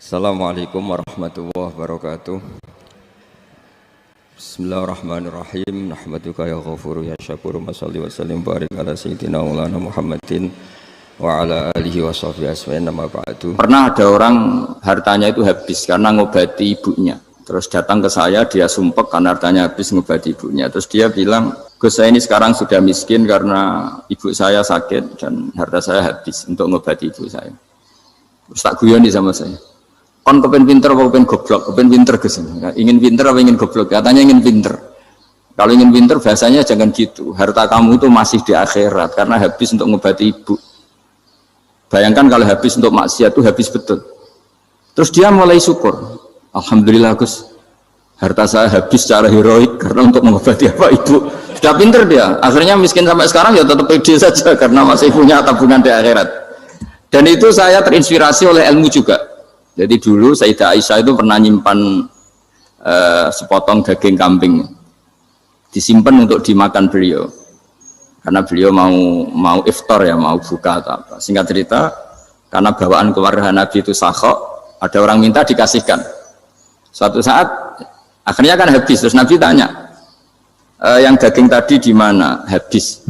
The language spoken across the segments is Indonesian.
Assalamualaikum warahmatullahi wabarakatuh. Bismillahirrahmanirrahim. Nahmaduka ya ghafuru ya syakuru. Mashalli wa sallim barik ala sayyidina maulana Muhammadin wa ala alihi wa sahbihi asma'in nama ba'du. Pernah ada orang hartanya itu habis karena ngobati ibunya. Terus datang ke saya, dia sumpek karena hartanya habis ngobati ibunya. Terus dia bilang, Gus, saya ini sekarang sudah miskin karena ibu saya sakit dan harta saya habis untuk ngobati ibu saya. Terus tak guyoni sama saya, kon kepen pinter apa kepen goblok? Kepen pinter Gus. Ingin pinter apa ingin goblok? Katanya ingin pinter. Kalau ingin pinter bahasanya jangan gitu. Harta kamu itu masih di akhirat karena habis untuk ngobati ibu. Bayangkan kalau habis untuk maksiat itu habis betul. Terus dia mulai syukur. Alhamdulillah Gus, harta saya habis secara heroik karena untuk mengobati apa ibu. Sudah pinter dia. Akhirnya miskin sampai sekarang ya tetap pede saja karena masih punya tabungan di akhirat. Dan itu saya terinspirasi oleh ilmu juga. Jadi dulu Sayyidah Aisyah itu pernah nyimpan sepotong daging kambing, disimpan untuk dimakan beliau, karena beliau mau iftar ya, mau buka atau apa. Singkat cerita, karena bawaan keluarga Nabi itu sakhok, ada orang minta dikasihkan. Suatu saat akhirnya kan habis, terus Nabi tanya, yang daging tadi di mana? Habis.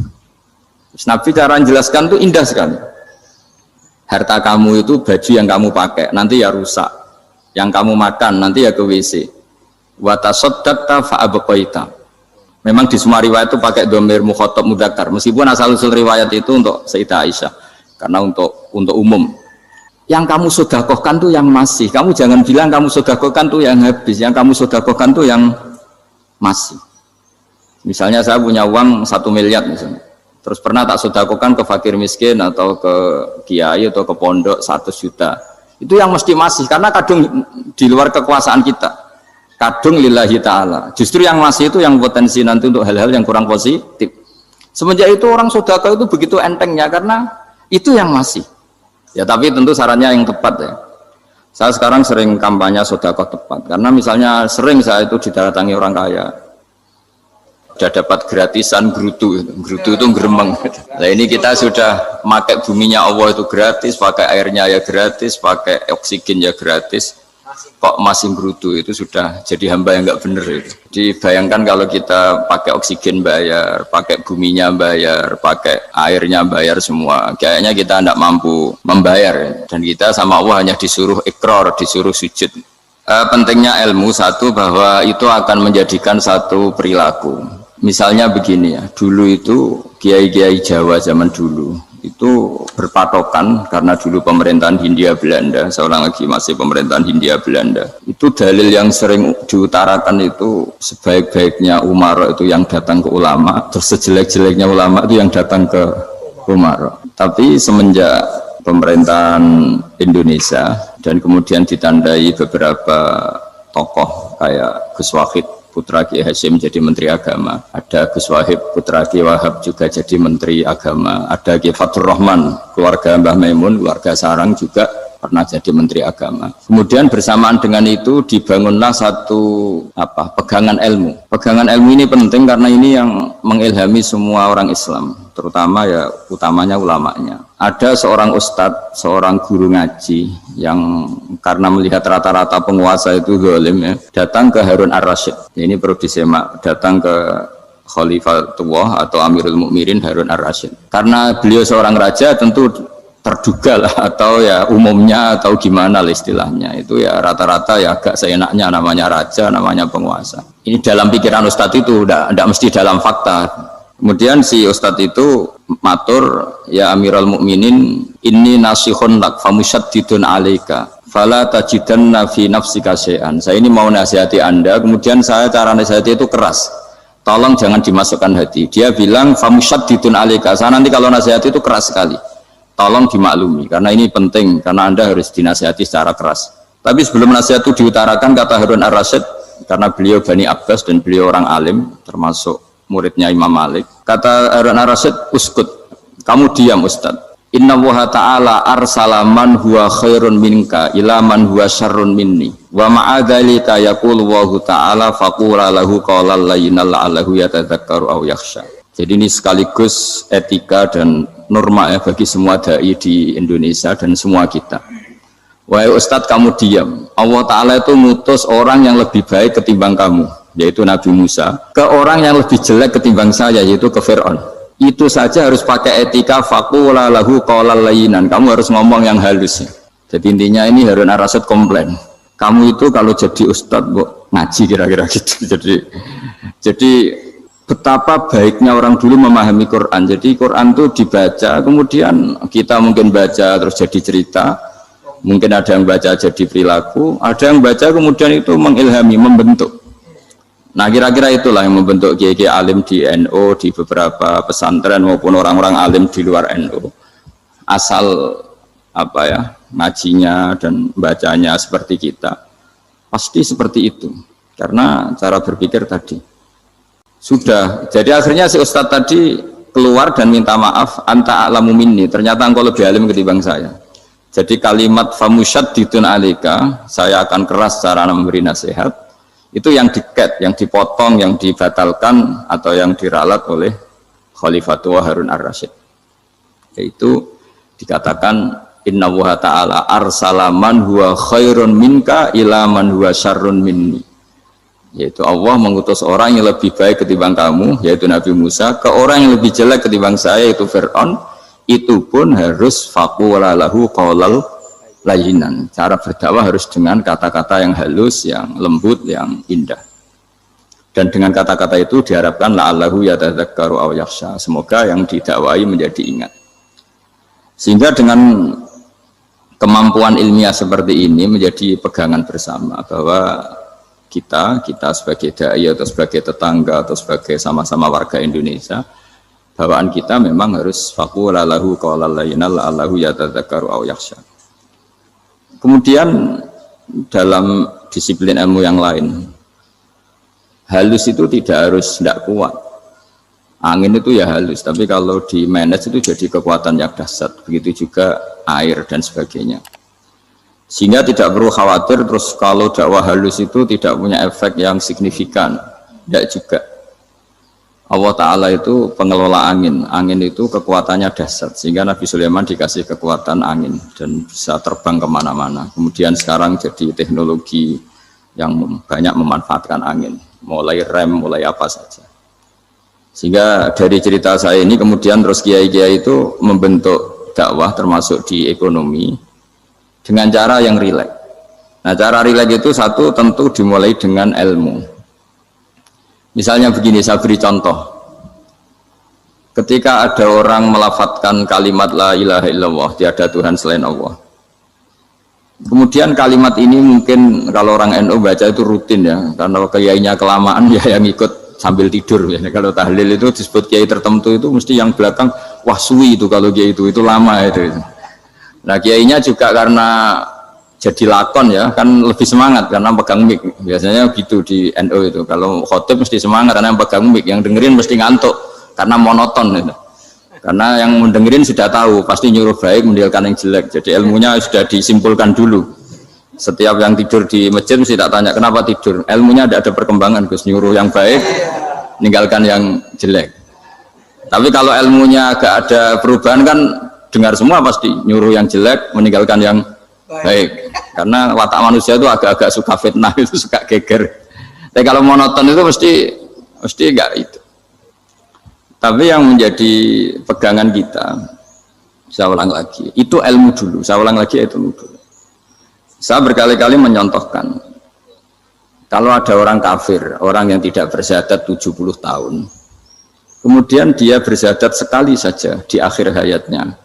Terus Nabi cara menjelaskan tuh indah sekali. Harta kamu itu baju yang kamu pakai nanti ya rusak, yang kamu makan nanti ya ke WC. Wa tasaddaqta fa abqaita. Memang di semua riwayat itu pakai dhamir mukhatab mudzakkar, meskipun asal-usul riwayat itu untuk Sayyidah Aisyah karena untuk umum. Yang kamu sedekahkan tuh yang masih. Kamu jangan bilang kamu sedekahkan tuh yang habis, yang kamu sedekahkan tuh yang masih. Misalnya saya punya uang 1 miliar misalnya, terus pernah tak sedekahkan ke fakir miskin atau ke kiai atau ke pondok 100 juta. Itu yang mesti masih, karena kadung di luar kekuasaan kita. Kadung lillahi ta'ala. Justru yang masih itu yang potensi nanti untuk hal-hal yang kurang positif. Semenjak itu orang sedekah itu begitu entengnya karena itu yang masih. Ya tapi tentu sarannya yang tepat ya. Saya sekarang sering kampanye sedekah tepat. Karena misalnya sering saya itu didatangi orang kaya. Sudah dapat gratisan gerutu itu geremeng. Nah ini kita sudah pakai buminya Allah itu gratis, pakai airnya ya gratis, pakai oksigen ya gratis, kok masih gerutu, itu sudah jadi hamba yang nggak bener itu. Dibayangkan kalau kita pakai oksigen bayar, pakai buminya bayar, pakai airnya bayar semua, kayaknya kita tidak mampu membayar, dan kita sama Allah hanya disuruh ikrar, disuruh sujud. Pentingnya ilmu satu, bahwa itu akan menjadikan satu perilaku. Misalnya begini ya, dulu itu kiai-kiai Jawa zaman dulu itu berpatokan karena dulu pemerintahan Hindia Belanda, seorang lagi masih pemerintahan Hindia Belanda. Itu dalil yang sering diutarakan itu sebaik-baiknya umara itu yang datang ke ulama, terus sejelek-jeleknya ulama itu yang datang ke umara. Tapi semenjak pemerintahan Indonesia dan kemudian ditandai beberapa tokoh kayak Gus Wahid putra Kiai Hasyim jadi Menteri Agama, ada Gus Wahib putra Kiai Wahab juga jadi Menteri Agama, ada Kiai Fathur Rahman keluarga Mbah Maimun, keluarga Sarang juga pernah jadi Menteri Agama. Kemudian bersamaan dengan itu dibangunlah satu pegangan ilmu. Pegangan ilmu ini penting karena ini yang mengilhami semua orang Islam, terutama ya utamanya ulamanya. Ada seorang ustadz, seorang guru ngaji yang karena melihat rata-rata penguasa itu zalim ya, datang ke Harun Ar-Rasyid. Ini perlu disemak, datang ke Khalifatullah atau Amirul Mukminin Harun Ar-Rasyid. Karena beliau seorang raja, tentu terduga lah, atau ya umumnya atau gimana lah istilahnya, itu ya rata-rata ya agak seenaknya, namanya raja, namanya penguasa. Ini dalam pikiran ustadz itu, tidak mesti dalam fakta. Kemudian si ustadz itu matur, ya Amirul Mukminin, inni nasihun lak famusyaddidun alaika fala tajidanna fi nafsika syai'an. Saya ini mau nasihati Anda, kemudian saya cara nasihati itu keras, tolong jangan dimasukkan hati. Dia bilang famusyaddidun alaika, saya nanti kalau nasihati itu keras sekali, tolong dimaklumi karena ini penting, karena Anda harus dinasihati secara keras. Tapi sebelum nasihat itu diutarakan, kata Harun Ar-Rasyid, karena beliau Bani Abbas dan beliau orang alim termasuk muridnya Imam Malik, kata Harun Ar-Rasyid, uskut, kamu diam Ustaz. Inna Allaha ta'ala arsala man huwa khairun minka ila man huwa syarrun minni wa ma'adhalika yaqulu Allahu ta'ala faqula lahu qawlan layyinan la'allahu yatadzakkaru aw yakhsha. Jadi ini sekaligus etika dan norma ya bagi semua dai di Indonesia dan semua kita. Wahai Ustadz kamu diam. Allah Ta'ala itu ngutus orang yang lebih baik ketimbang kamu, yaitu Nabi Musa, ke orang yang lebih jelek ketimbang saya, yaitu ke Fir'aun. Itu saja harus pakai etika faqula lahu qawlan layyinan. Kamu harus ngomong yang halus. Jadi intinya ini Harun ar-Rasyid komplain. Kamu itu kalau jadi Ustadz ngaji kira-kira gitu. Jadi betapa baiknya orang dulu memahami Quran. Jadi Quran itu dibaca, kemudian kita mungkin baca terus jadi cerita. Mungkin ada yang baca jadi perilaku, ada yang baca kemudian itu mengilhami, membentuk. Nah kira-kira itulah yang membentuk kiai-kiai alim di NU, di beberapa pesantren maupun orang-orang alim di luar NU. Asal apa ya, ngajinya dan bacanya seperti kita, pasti seperti itu. Karena cara berpikir tadi sudah. Jadi akhirnya si Ustadz tadi keluar dan minta maaf, anta a'lamu minni. Ternyata engkau lebih alim ketimbang saya. Jadi kalimat famusyaddidun alika, saya akan keras cara memberi nasihat, itu yang diket, yang dipotong, yang dibatalkan atau yang diralat oleh Khalifatul Harun ar-Rasyid. Yaitu dikatakan inna wa ta'ala arsala man huwa khairun minka ila man huwa syarrun minni. Yaitu Allah mengutus orang yang lebih baik ketimbang kamu, yaitu Nabi Musa, ke orang yang lebih jelek ketimbang saya, yaitu Fir'aun. Itu pun harus faqula lahu qawlan layyinan. Cara berdakwah harus dengan kata-kata yang halus, yang lembut, yang indah. Dan dengan kata-kata itu diharapkan la'allahu yatadzakkaru aw yakhsha. Semoga yang didakwai menjadi ingat. Sehingga dengan kemampuan ilmiah seperti ini menjadi pegangan bersama bahwa kita sebagai dai atau sebagai tetangga atau sebagai sama-sama warga Indonesia, bawaan kita memang harus faqula lahu qawlan layyinan la'allahu yatadzakkaru aw yakhsha. Kemudian dalam disiplin ilmu yang lain, halus itu tidak kuat. Angin itu ya halus, tapi kalau di manage itu jadi kekuatan yang dahsyat. Begitu juga air dan sebagainya. Sehingga tidak perlu khawatir terus kalau dakwah halus itu tidak punya efek yang signifikan. Tidak juga. Allah Ta'ala itu pengelola angin. Angin itu kekuatannya dahsyat, sehingga Nabi Sulaiman dikasih kekuatan angin dan bisa terbang kemana-mana. Kemudian sekarang jadi teknologi yang banyak memanfaatkan angin, mulai rem, mulai apa saja. Sehingga dari cerita saya ini kemudian terus kiai-kiai itu membentuk dakwah termasuk di ekonomi dengan cara yang rileks. Nah cara rileks itu satu tentu dimulai dengan ilmu. Misalnya begini, saya beri contoh. Ketika ada orang melafadzkan kalimat la ilaha illallah, tiada Tuhan selain Allah. Kemudian kalimat ini mungkin kalau orang NU baca itu rutin ya, karena kiainya kelamaan ya yang ikut sambil tidur. Ya. Kalau tahlil itu disebut kiai tertentu itu mesti yang belakang, wah suwi itu kalau kiai itu lama itu. Nah kiainya juga karena jadi lakon ya kan lebih semangat karena pegang mic, biasanya gitu di NU itu kalau khotib mesti semangat karena yang pegang mic, yang dengerin mesti ngantuk karena monoton gitu. Karena yang mendengerin sudah tahu pasti nyuruh baik meninggalkan yang jelek, jadi ilmunya sudah disimpulkan dulu. Setiap yang tidur di masjid mesti tak tanya kenapa tidur, ilmunya tidak ada perkembangan, Gus, nyuruh yang baik meninggalkan yang jelek. Tapi kalau ilmunya agak ada perubahan kan dengar semua pasti nyuruh yang jelek meninggalkan yang baik, karena watak manusia itu agak-agak suka fitnah, itu suka geger. Tapi kalau monoton itu mesti enggak itu. Tapi yang menjadi pegangan kita, saya ulang lagi, itu ilmu dulu. Saya ulang lagi itu ilmu dulu. Saya berkali-kali menyontohkan, kalau ada orang kafir, orang yang tidak bersyahadat 70 tahun, kemudian dia bersyahadat sekali saja di akhir hayatnya.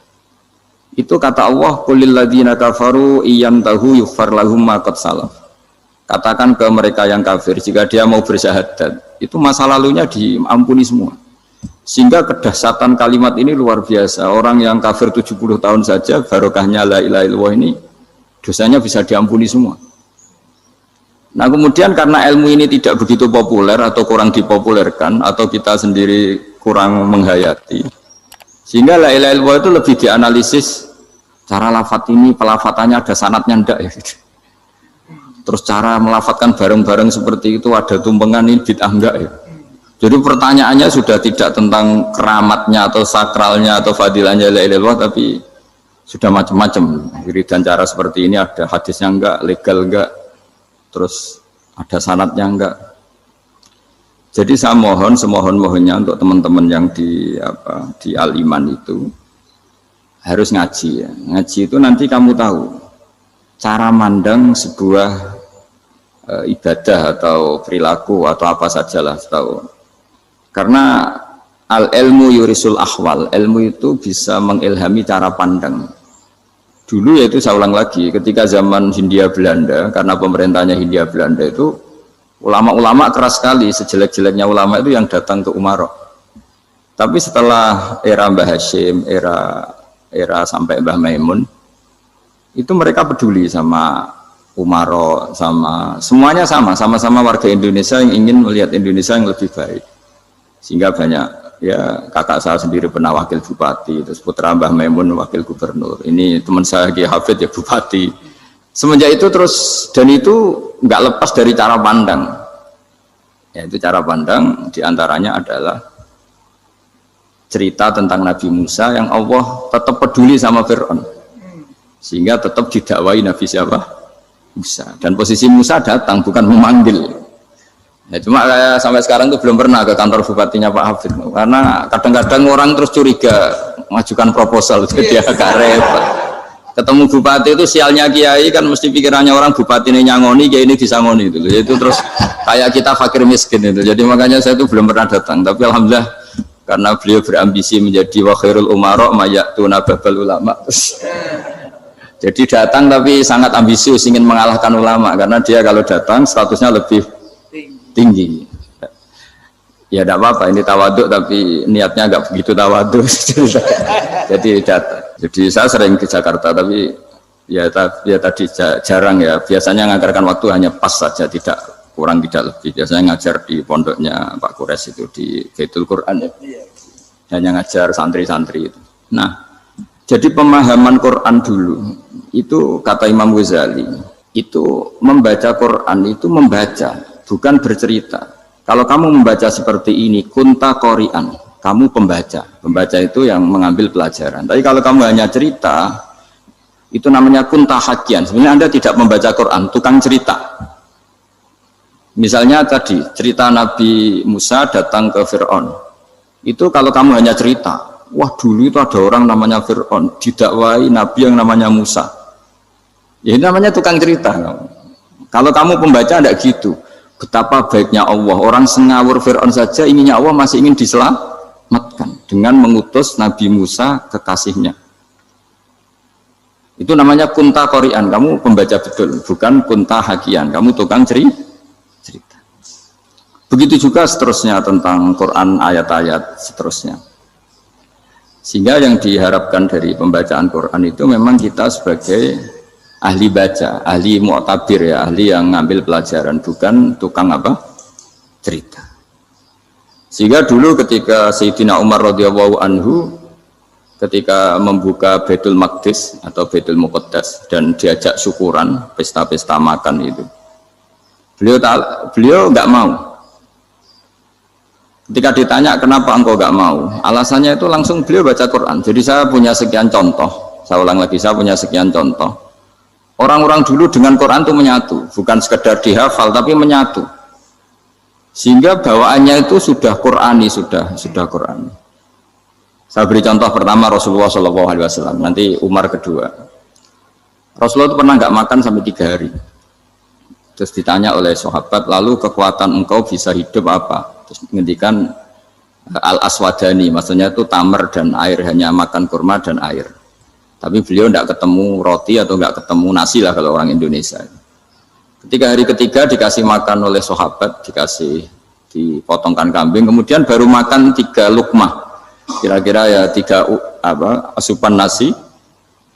Itu kata Allah, qulil ladzina kafaru iyyantahu yughfar lahum ma qad salaf. Katakan ke mereka yang kafir, jika dia mau bersyahadat, itu masa lalunya diampuni semua. Sehingga kedahsyatan kalimat ini luar biasa. Orang yang kafir 70 tahun saja, barokahnya la ilaha illallah ini, dosanya bisa diampuni semua. Nah kemudian karena ilmu ini tidak begitu populer atau kurang dipopulerkan, atau kita sendiri kurang menghayati, sehingga la ilaha illallah itu lebih dianalisis cara lafadz ini, pelafatannya ada sanadnya enggak ya gitu. Terus cara melafatkan bareng-bareng seperti itu ada tumpengan ini bid'ah enggak ya. Jadi pertanyaannya sudah tidak tentang keramatnya atau sakralnya atau fadilahnya la ilaha illallah, tapi sudah macam-macam. Wiridan cara seperti ini ada hadisnya enggak, legal enggak, terus ada sanadnya enggak. Jadi saya mohon semohon-mohonnya untuk teman-teman yang di Al-Iman itu harus ngaji ya. Ngaji itu nanti kamu tahu cara mandang sebuah ibadah atau perilaku atau apa sajalah tahu. Karena al-ilmu yurisul ahwal, ilmu itu bisa mengilhami cara pandang. Dulu yaitu saya ulang lagi, ketika zaman Hindia Belanda, karena pemerintahnya Hindia Belanda itu ulama-ulama keras sekali, sejelek-jeleknya ulama itu yang datang ke Umarok. Tapi setelah era Mbah Hashim, era sampai Mbah Maimun, itu mereka peduli sama Umarok, sama semuanya sama-sama warga Indonesia yang ingin melihat Indonesia yang lebih baik. Sehingga banyak, ya kakak saya sendiri pernah wakil bupati, terus putra Mbah Maimun wakil gubernur. Ini teman saya Kiai Hafid ya bupati. Semenjak itu terus, dan itu nggak lepas dari cara pandang. Yaitu cara pandang diantaranya adalah cerita tentang Nabi Musa yang Allah tetap peduli sama Fir'aun. Sehingga tetap didakwai Nabi siapa? Musa. Dan posisi Musa datang, bukan memanggil. Ya, cuma sampai sekarang itu belum pernah ke kantor bupatinya Pak Hafid. Karena kadang-kadang orang terus curiga, mengajukan proposal, jadi agak repot. Ketemu bupati itu sialnya kiai kan mesti pikirannya orang bupati ini nyangoni, kiai ini disangoni itu. Itu terus kayak kita fakir miskin itu. Jadi makanya saya itu belum pernah datang. Tapi alhamdulillah karena beliau berambisi menjadi wa khairul umara mayatuna babal ulama. Jadi datang tapi sangat ambisius ingin mengalahkan ulama karena dia kalau datang statusnya lebih tinggi. Ya tidak apa-apa, ini tawaduk tapi niatnya agak begitu tawaduk. Jadi datang. Jadi saya sering ke Jakarta tapi ya tadi jarang ya. Biasanya ngajarkan waktu hanya pas saja, tidak kurang tidak lebih. Biasanya ngajar di pondoknya Pak Kures itu di Baitul Quran ya. Hanya ngajar santri-santri itu. Nah, jadi pemahaman Quran dulu itu kata Imam Ghazali itu membaca Quran itu membaca, bukan bercerita. Kalau kamu membaca seperti ini, kunta qori'an, kamu pembaca. Pembaca itu yang mengambil pelajaran. Tapi kalau kamu hanya cerita, itu namanya kunta hakian. Sebenarnya Anda tidak membaca Quran, tukang cerita. Misalnya tadi, cerita Nabi Musa datang ke Fir'aun. Itu kalau kamu hanya cerita, wah dulu itu ada orang namanya Fir'aun, didakwai Nabi yang namanya Musa. Ya ini namanya tukang cerita. Kalau kamu pembaca tidak gitu. Betapa baiknya Allah, orang sengawur Fir'aun saja inginnya Allah masih ingin diselamatkan dengan mengutus Nabi Musa kekasihnya. Itu namanya kunta qori'an, kamu pembaca betul, bukan kunta hakian, kamu tukang cerita. Begitu juga seterusnya tentang Quran ayat-ayat seterusnya. Sehingga yang diharapkan dari pembacaan Quran itu memang kita sebagai ahli baca, ahli mu'tabir ya, ahli yang ngambil pelajaran, bukan tukang apa? Cerita. Sehingga dulu ketika Sayyidina Umar radhiyallahu anhu ketika membuka Baitul Maqdis atau Baitul Muqaddas dan diajak syukuran, pesta-pesta makan itu. Beliau nggak mau. Ketika ditanya kenapa engkau nggak mau? Alasannya itu langsung beliau baca Quran. Jadi saya punya sekian contoh. Saya ulang lagi, saya punya sekian contoh. Orang-orang dulu dengan Quran itu menyatu, bukan sekedar dihafal tapi menyatu. Sehingga bawaannya itu sudah Qurani, sudah Qurani. Saya beri contoh pertama Rasulullah SAW, nanti Umar kedua. Rasulullah itu pernah nggak makan sampai 3 hari. Terus ditanya oleh sahabat, lalu kekuatan engkau bisa hidup apa? Terus menghentikan al-aswadani, maksudnya itu tamar dan air, hanya makan kurma dan air. Tapi beliau tidak ketemu roti atau nggak ketemu nasi lah kalau orang Indonesia. Ketika hari ketiga dikasih makan oleh sahabat, dipotongkan kambing, kemudian baru makan 3 lukmah, kira-kira ya 3 asupan nasi,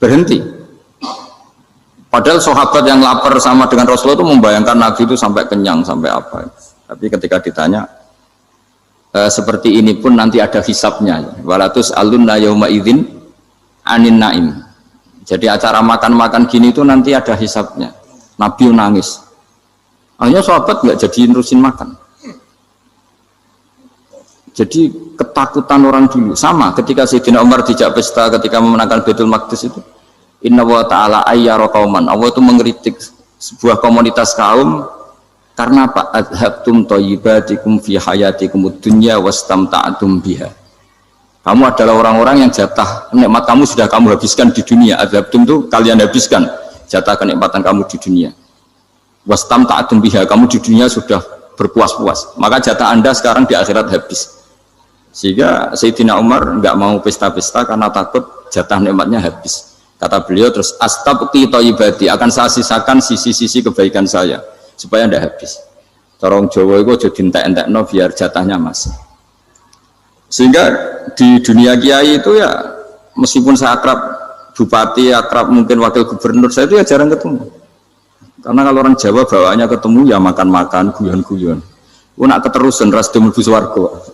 berhenti. Padahal sahabat yang lapar sama dengan Rasulullah itu membayangkan Nabi itu sampai kenyang, sampai apa. Tapi ketika ditanya, seperti ini pun nanti ada hisabnya. Walatus alunna yauma idzin anin naim. Jadi acara makan-makan gini itu nanti ada hisabnya. Nabi nangis. Akhirnya sahabat nggak jadi nerusin makan. Jadi ketakutan orang dulu sama ketika Sayyidina Umar dijak pesta ketika memenangkan Baitul Maqdis itu. Inna wa ta'ala ayyara qauman. Allah itu mengkritik sebuah komunitas kaum karena apa? Adhabtum thayyibatikum fi hayatikumud dunya wastamta'tum biha. Kamu adalah orang-orang yang jatah nikmat kamu sudah kamu habiskan di dunia. Adhabtum itu kalian habiskan jatah kenikmatan kamu di dunia. Wastamta'tum biha, kamu di dunia sudah berpuas-puas. Maka jatah Anda sekarang di akhirat habis. Sehingga Sayyidina Umar enggak mau pesta-pesta karena takut jatah nikmatnya habis. Kata beliau terus astabqi thayyibati, akan saya sisakan sisi-sisi kebaikan saya supaya ndak habis. Corong Jawa itu aja dientek-entekno biar jatahnya masih. Sehingga di dunia kiai itu ya meskipun saya akrab bupati, akrab mungkin wakil gubernur, saya itu ya jarang ketemu. Karena kalau orang Jawa bawaannya ketemu ya makan-makan, guyon-guyon. Nak keterusan ras mlebu swarga.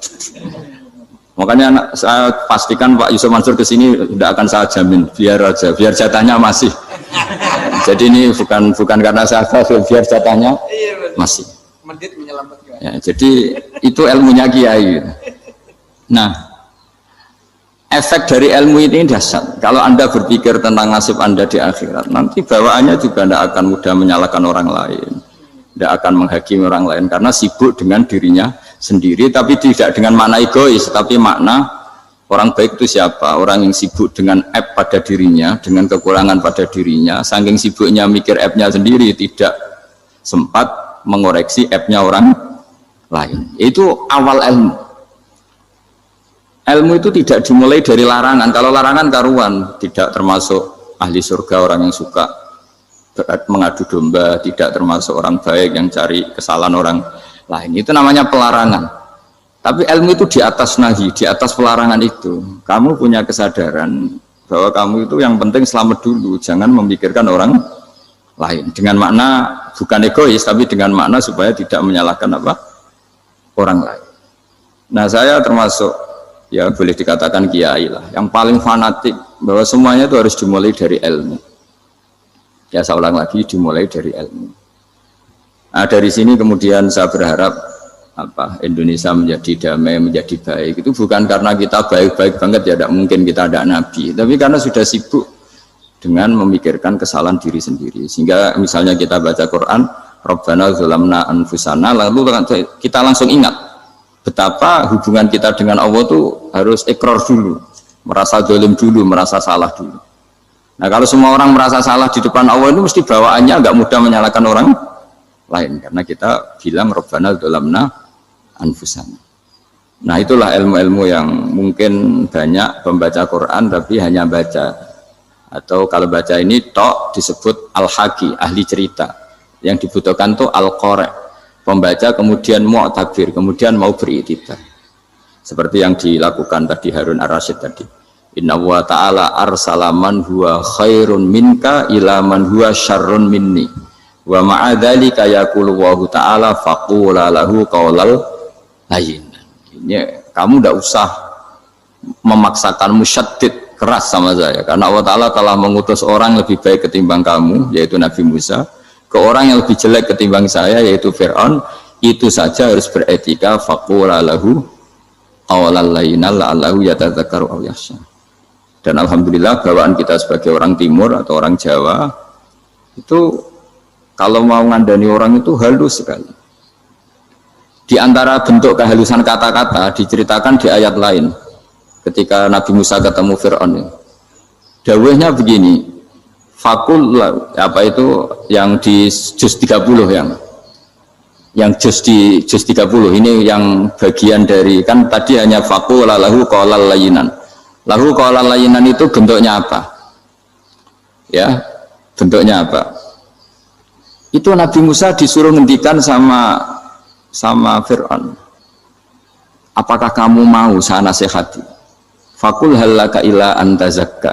Makanya saya pastikan Pak Yusuf Mansur kesini tidak akan saya jamin, biar aja, biar jatahnya masih. Jadi ini bukan karena saya biar jatahnya masih. Ya, jadi itu ilmunya kiai. Nah, efek dari ilmu ini dahsyat. Kalau Anda berpikir tentang nasib Anda di akhirat, nanti bawaannya juga tidak akan mudah menyalahkan orang lain, tidak akan menghakimi orang lain karena sibuk dengan dirinya sendiri, tapi tidak dengan makna egois, tapi makna orang baik itu siapa? Orang yang sibuk dengan aib pada dirinya, dengan kekurangan pada dirinya, saking sibuknya mikir aibnya sendiri, tidak sempat mengoreksi aibnya orang lain. Itu awal ilmu. Ilmu itu tidak dimulai dari larangan. Kalau larangan karuan, tidak termasuk ahli surga orang yang suka mengadu domba, tidak termasuk orang baik yang cari kesalahan orang lain. Itu namanya pelarangan. Tapi ilmu itu di atas nahi, di atas pelarangan itu. Kamu punya kesadaran bahwa kamu itu yang penting selamat dulu, jangan memikirkan orang lain. Dengan makna bukan egois, tapi dengan makna supaya tidak menyalahkan apa? Orang lain. Nah, saya termasuk ya boleh dikatakan kiai lah, yang paling fanatik bahwa semuanya itu harus dimulai dari ilmu. Ya saya ulang lagi, dimulai dari ilmu. Nah, dari sini kemudian saya berharap Indonesia menjadi damai, menjadi baik. Itu bukan karena kita baik-baik banget ya, tidak mungkin kita ada nabi, tapi karena sudah sibuk dengan memikirkan kesalahan diri sendiri. Sehingga misalnya kita baca Quran, Rabbana dzalamna anfusana, lalu kita langsung ingat betapa hubungan kita dengan Allah itu harus ikrar dulu, merasa zalim dulu, merasa salah dulu. Nah, kalau semua orang merasa salah di depan Allah itu mesti bawaannya agak mudah menyalahkan orang lain, karena kita bilang Rabbana dzalamna anfusana. Nah, itulah ilmu-ilmu yang mungkin banyak pembaca Quran tapi hanya baca, atau kalau baca ini tok disebut al-haqi, ahli cerita. Yang dibutuhkan tuh al-qari, pembaca kemudian mu'tabir, kemudian mau beriktibar. Seperti yang dilakukan tadi Harun Ar-Rasyid tadi. Inna wa ta'ala arsala man huwa khairun minka ila man huwa syarrun minni. Wa ma'adzalika yaqulu wa ta'ala faqula lahu qaulal layyin. Ini kamu tidak usah memaksakan musyaddid keras sama saya, karena Allah Ta'ala telah mengutus orang lebih baik ketimbang kamu, yaitu Nabi Musa, ke orang yang lebih jelek ketimbang saya, yaitu Fir'aun. Itu saja harus beretika, faqula lahu qaulal layyinan la'allahu yatadzakkaru aw yakhsha. Dan alhamdulillah bawaan kita sebagai orang timur atau orang Jawa itu kalau mau ngandani orang itu halus sekali. Di antara bentuk kehalusan kata-kata diceritakan di ayat lain ketika Nabi Musa ketemu Fir'aun. Dawuhnya begini, fakul apa itu yang di juz 30 yang juz di juz 30 ini yang bagian dari, kan tadi hanya fakul lahu qaulal layyinan. Lahu qaulal layyinan itu bentuknya apa? Ya, bentuknya apa? Itu Nabi Musa disuruh ngendikan sama Fir'aun, apakah kamu mau saya nasihati? Fakul halaka ila antazakka.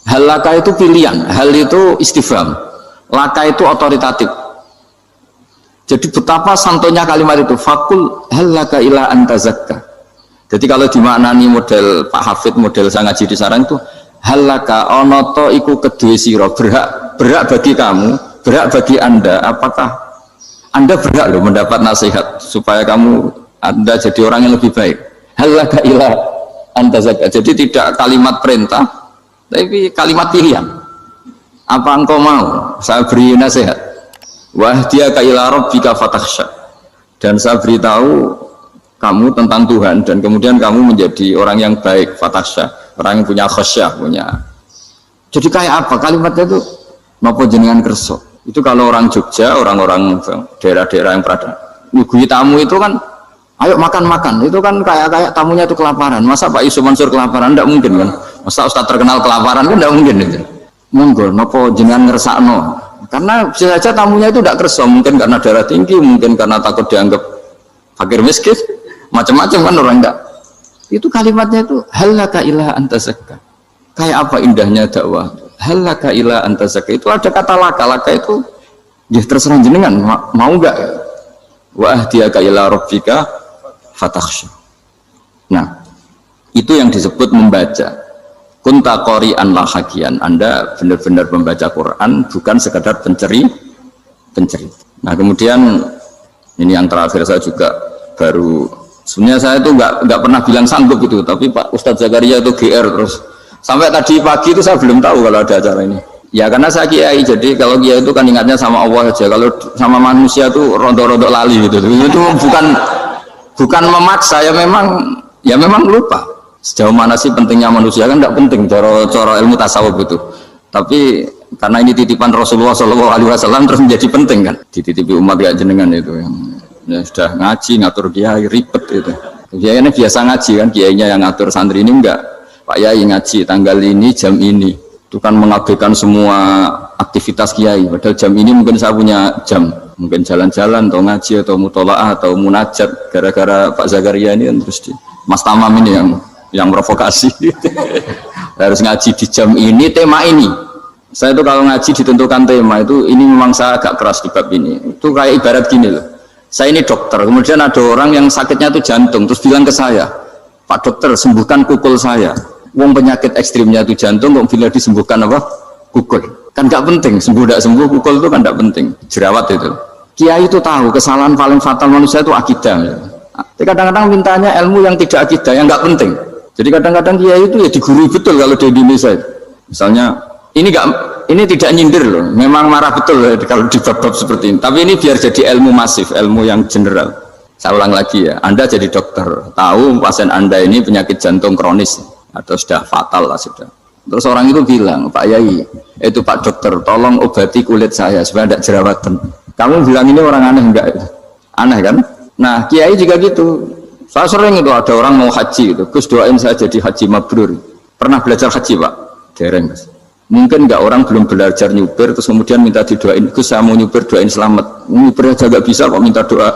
Halaka itu pilihan, hal itu istifham, laka itu otoritatif. Jadi betapa santonya kalimat itu, fakul halaka ila antazakka. Jadi kalau dimaknani model Pak Hafid, model saya ngaji di sarang itu, halaka onoto iku kedue siro, berhak bagi kamu, berhak bagi Anda, apakah Anda berhak loh mendapat nasihat supaya Anda jadi orang yang lebih baik. Halaka ila antazakka. Jadi tidak kalimat perintah, tapi kalimat pilihan. Apa engkau mau saya beri nasihat? Wahdiyaka ila rabbika fatakhsha. Dan saya beritahu kamu tentang Tuhan dan kemudian kamu menjadi orang yang baik, fatakhsha, orang yang punya khasyah, punya. Jadi kayak apa kalimatnya itu? Napa jenengan kerso? Itu kalau orang Jogja, orang-orang daerah-daerah yang berada nyugui tamu itu kan ayo makan-makan, itu kan kayak tamunya itu kelaparan. Masa Pak Yusuf Mansur kelaparan? Tidak mungkin kan. Masa Ustadz terkenal kelaparan kan tidak mungkin itu. Monggo napa jenengan ngersakno, karena bisa saja tamunya itu tidak kerso, mungkin karena darah tinggi, mungkin karena takut dianggap fakir miskin, macam-macam kan orang enggak. Itu kalimatnya itu halaka ila anta zakka. Kayak apa indahnya dakwah, halaka ila anta zakka. Itu ada kata laka itu ya terserah jenengan mau enggak. Wa ahdiyaka ila rabbika fatakhsha. Nah itu yang disebut membaca. Kunta qori'an la hakian, Anda benar-benar membaca Quran, bukan sekadar penceri. Nah kemudian ini yang terakhir saya juga baru, sebenarnya saya itu nggak pernah bilang sanggup itu, tapi Pak Ustadz Zakaria itu GR terus sampai tadi pagi itu saya belum tahu kalau ada acara ini. Ya karena saya kiai, jadi kalau kiai itu kan ingatnya sama Allah aja, kalau sama manusia itu rontok-rontok lali gitu. Itu bukan memaksa, ya memang lupa. Sejauh mana sih pentingnya manusia kan tidak penting cara ilmu tasawuf itu, tapi karena ini titipan Rasulullah SAW terus menjadi penting kan, dititipi umat kayak jenengan itu yang ya sudah ngaji ngatur kiai ribet itu. Kiai ini biasa ngaji kan, kiainya yang ngatur, santri ini enggak. Pak Yai ngaji tanggal ini jam ini, itu kan mengabaikan semua aktivitas kiai, padahal jam ini mungkin saya punya jam, mungkin jalan-jalan atau ngaji atau mutolaah atau munajat, gara-gara Pak Zakaria ini kan terus Mas Tamam ini yang provokasi. Harus ngaji di jam ini, tema ini. Saya itu kalau ngaji ditentukan tema itu, ini memang saya agak keras di bab ini. Itu kayak ibarat gini loh, saya ini dokter, kemudian ada orang yang sakitnya itu jantung, terus bilang ke saya, Pak dokter sembuhkan kukul saya. Wong penyakit ekstrimnya itu jantung, kok bila disembuhkan apa? Kukul. Kan gak penting, sembuh tidak sembuh, kukul itu kan gak penting. Jerawat itu. Kiai itu tahu kesalahan paling fatal manusia itu akidah. Tapi kadang-kadang mintanya ilmu yang tidak akidah, yang gak penting. Jadi kadang-kadang kiai itu ya digurui betul kalau di Indonesia. Misalnya ini tidak nyindir loh, memang marah betul loh kalau di bab-bab seperti ini. Tapi ini biar jadi ilmu masif, ilmu yang general. Saya ulang lagi ya, Anda jadi dokter, tahu pasien Anda ini penyakit jantung kronis atau sudah fatal lah sudah. Terus orang itu bilang, Pak Yai, itu Pak dokter, tolong obati kulit saya supaya tidak jerawatan. Kamu bilang ini orang aneh enggak? Aneh kan? Nah kiai juga gitu. Saya sering itu ada orang mau haji gitu, Gus doain saya jadi haji mabrur. Pernah belajar haji Pak? Dereng Mas. Mungkin enggak, orang belum belajar nyupir terus kemudian minta didoain, Gus saya mau nyupir, doain selamat. Nyupir aja enggak bisa kok minta doa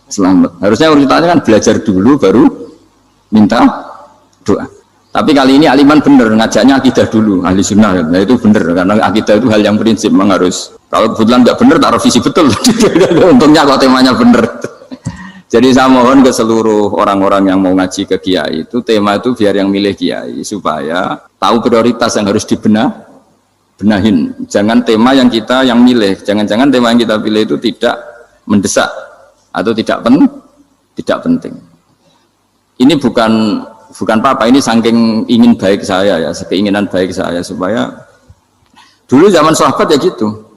selamat. Harusnya urutannya kan belajar dulu baru minta doa. Tapi kali ini aliman bener, ngajaknya akidah dulu, ahli sunnah. Nah itu bener, karena akidah itu hal yang prinsip, memang harus. Kalau kebetulan enggak bener, taruh visi betul. Untungnya kalau temanya bener. Jadi saya mohon ke seluruh orang-orang yang mau ngaji ke kiai itu, tema itu biar yang milih kiai supaya tahu prioritas yang harus benahin. Jangan tema yang milih, jangan-jangan tema yang kita pilih itu tidak mendesak atau tidak penting. Ini bukan apa-apa, ini saking ingin baik saya ya, keinginan baik saya supaya dulu zaman sahabat ya gitu.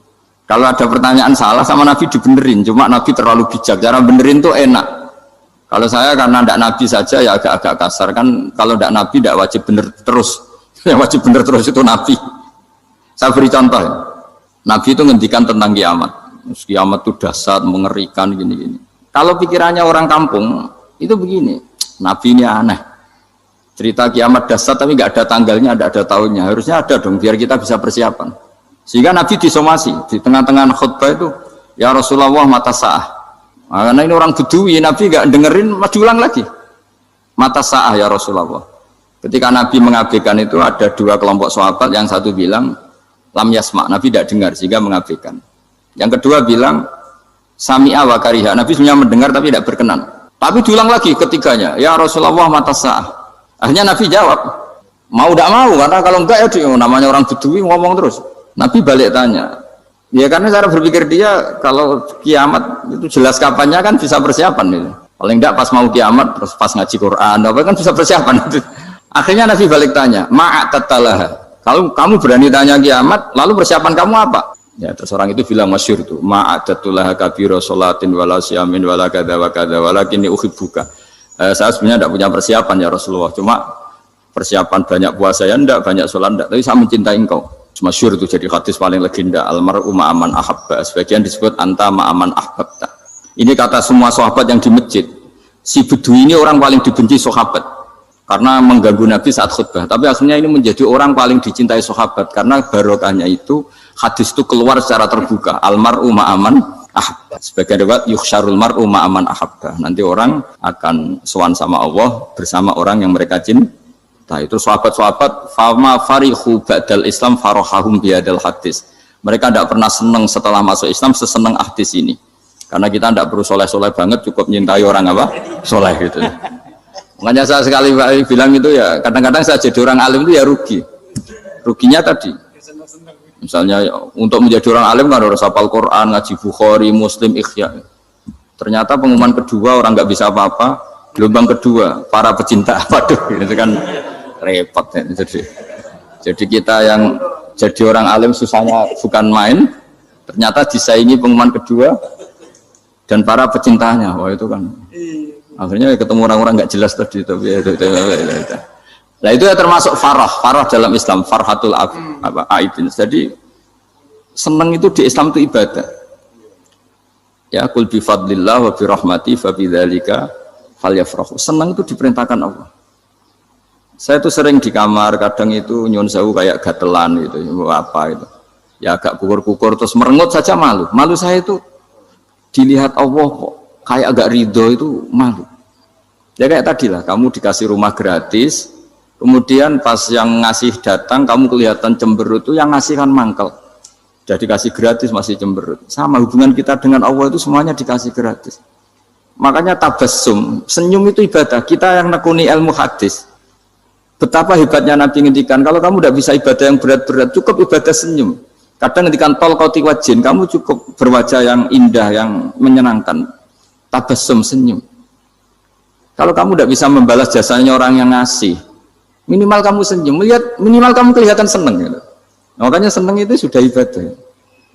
Kalau ada pertanyaan salah sama Nabi dibenerin, cuma Nabi terlalu bijak, cara benerin tuh enak. Kalau saya karena tidak Nabi saja ya agak-agak kasar kan, kalau tidak Nabi tidak wajib bener terus, yang wajib bener terus itu Nabi. Saya beri contoh ya. Nabi itu ngendikan tentang kiamat, kiamat itu dahsyat, mengerikan gini-gini. Kalau pikirannya orang kampung itu begini, Nabi ini aneh, cerita kiamat dahsyat tapi nggak ada tanggalnya, nggak ada tahunnya, harusnya ada dong biar kita bisa persiapan. Sehingga Nabi disomasi di tengah-tengah khutbah itu, ya Rasulullah mata sa'ah. Nah, karena ini orang Bedui, Nabi nggak dengerin, masih ulang lagi. Mata sa'ah ya Rasulullah. Ketika Nabi mengabaikan itu ada dua kelompok sahabat, yang satu bilang lam yasma, Nabi tidak dengar sehingga mengabaikan. Yang kedua bilang sami'a wa kariha, Nabi sebenarnya mendengar tapi tidak berkenan. Tapi diulang lagi ketiganya, ya Rasulullah mata sa'ah. Akhirnya Nabi jawab, mau tidak mau, karena kalau enggak ya namanya orang Bedui ngomong terus. Nabi balik tanya, ya karena cara berpikir dia kalau kiamat itu jelas kapannya kan bisa persiapan itu. Paling enggak pas mau kiamat terus pas ngaji Quran, apa kan bisa persiapan itu. Akhirnya Nabi balik tanya, ma'at tatalaha, Kalau kamu berani tanya kiamat, lalu persiapan kamu apa? Ya, terus orang itu bilang masyhur itu, ma'adatullah kabira sholatin wala siyamin wala kadza wa kadza walakinni uhibbuka. Saya sebenarnya tidak punya persiapan ya Rasulullah, cuma persiapan banyak puasa ya enggak, banyak sholat enggak, tapi saya mencintai engkau. Masyhur itu jadi hadis paling legenda, almar'u ma'aman ahabba. Sebagian disebut anta ma'aman ahbabta. Ini kata semua sahabat yang di masjid. Si Bedui ini orang paling dibenci sahabat karena mengganggu Nabi saat khutbah. Tapi akhirnya ini menjadi orang paling dicintai sahabat karena barokahnya itu hadis itu keluar secara terbuka. Almar'u ma'aman ahabba. Sebagian riwayat yukhsyarul mar'u ma'aman ahabba. Nanti orang akan sowan sama Allah bersama orang yang mereka cintai. Nah, itu sahabat-sahabat fama farihu ba'dal Islam farahahum biadal hadis. Mereka tidak pernah senang setelah masuk Islam sesenang hadis ini. Karena kita tidak perlu soleh-soleh banget, cukup menyintai orang apa? Soleh gitu. Makanya saya sekali bilang itu ya, kadang-kadang saya jadi orang alim itu ya rugi. Ruginya tadi. Misalnya untuk menjadi orang alim kan harus hafal Quran, ngaji Bukhari, Muslim, Ikhya. Ternyata pengumuman kedua orang nggak bisa apa-apa. Gelombang kedua para pecinta, waduh, itu kan repot ya. Jadi kita yang jadi orang alim susahnya bukan main, ternyata disaingi pengumuman kedua dan para pecintanya. Wah itu kan akhirnya ketemu orang-orang nggak jelas tadi. Nah itu ya termasuk farah dalam Islam, farhatul aibin. Jadi senang itu di Islam itu ibadah. Ya kul bi fadlillah wa bi rahmati fa bidzalika falyafrahu. Senang itu diperintahkan Allah. Saya tuh sering di kamar, kadang itu nyun sewu kayak gatelan gitu, apa itu. Ya agak kukur-kukur terus merengut saja malu. Malu saya itu dilihat Allah kok kayak agak ridho itu malu. Ya kayak tadi lah, kamu dikasih rumah gratis, kemudian pas yang ngasih datang kamu kelihatan cemberut, itu yang ngasih kan mangkel. Jadi dikasih gratis masih cemberut. Sama hubungan kita dengan Allah itu semuanya dikasih gratis. Makanya tabassum, senyum itu ibadah. Kita yang nekuni ilmu hadis. Betapa hebatnya Nabi ngendikan, kalau kamu tidak bisa ibadah yang berat-berat, cukup ibadah senyum. Kadang ngendikan tol koti wajin, kamu cukup berwajah yang indah, yang menyenangkan. Tabassum, senyum. Kalau kamu tidak bisa membalas jasanya orang yang ngasih, minimal kamu senyum, lihat minimal kamu kelihatan seneng. Gitu. Makanya seneng itu sudah ibadah.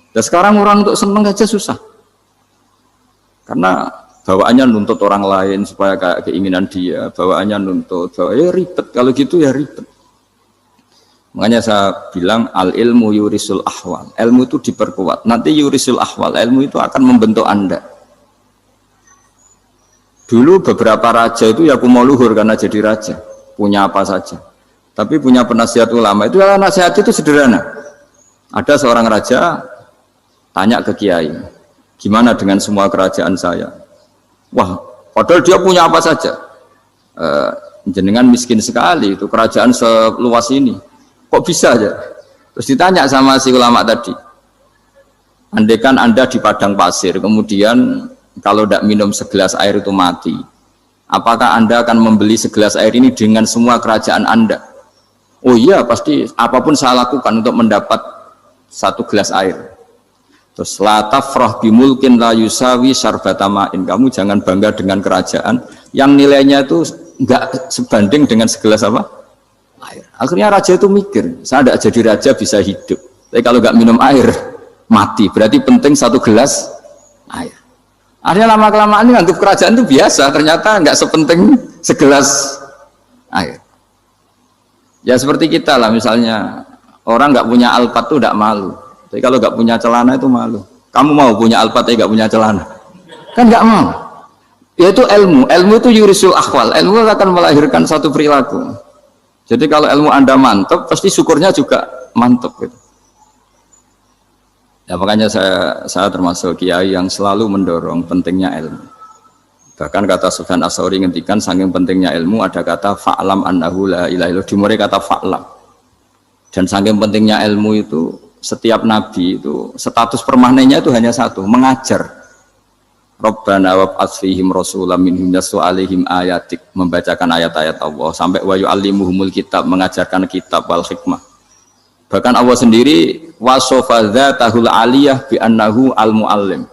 Dan sekarang orang untuk seneng aja susah. Karena bawaannya nuntut orang lain supaya kayak keinginan dia, bawaannya nuntut, ya ribet, kalau gitu ya ribet. Makanya saya bilang al ilmu yurisul ahwal, ilmu itu diperkuat, nanti yurisul ahwal, ilmu itu akan membentuk Anda. Dulu beberapa raja itu ya kumo luhur karena jadi raja, punya apa saja, tapi punya penasihat ulama, itu nasihat itu sederhana. Ada seorang raja tanya ke kiai, gimana dengan semua kerajaan saya? Wah, padahal dia punya apa saja. Jenengan miskin sekali, itu kerajaan seluas ini. Kok bisa aja? Terus ditanya sama si ulama tadi. Andaikan Anda di padang pasir, kemudian kalau tidak minum segelas air itu mati. Apakah Anda akan membeli segelas air ini dengan semua kerajaan Anda? Oh iya, pasti apapun saya lakukan untuk mendapat satu gelas air. Terus la tafrah bimulkin la yusawi syarbatamain. Kamu jangan bangga dengan kerajaan yang nilainya itu enggak sebanding dengan segelas apa? Air. Akhirnya raja itu mikir, saya tidak jadi raja bisa hidup. Tapi kalau enggak minum air mati. Berarti penting satu gelas air. Akhirnya lama-kelamaan ini anggap kerajaan itu biasa, ternyata enggak sepenting segelas air. Ya seperti kita lah, misalnya orang enggak punya Alphard itu enggak malu. Tapi kalau nggak punya celana itu malu. Kamu mau punya Alphard tapi nggak punya celana? Kan nggak mau. Yaitu ilmu. Ilmu itu yurisul akhwal. Ilmu akan melahirkan satu perilaku. Jadi kalau ilmu Anda mantap, pasti syukurnya juga mantap. Gitu. Ya makanya saya termasuk kiai yang selalu mendorong pentingnya ilmu. Bahkan kata Sufyan Ats-Tsauri ngendikan saking pentingnya ilmu ada kata fa'lam annahu la ilaha illallah. Dimulai kata fa'lam. Dan saking pentingnya ilmu itu setiap nabi itu status permanennya itu hanya satu, mengajar. Rabbana wab'ats fihim rasulam minhum yatlu 'alaihim ayatik, membacakan ayat-ayat Allah sampai wa yu'allimuhumul kitab, mengajarkan kitab wal hikmah. Bahkan Allah sendiri wasofa dzatahul 'aliyah bi annahu al-muallim.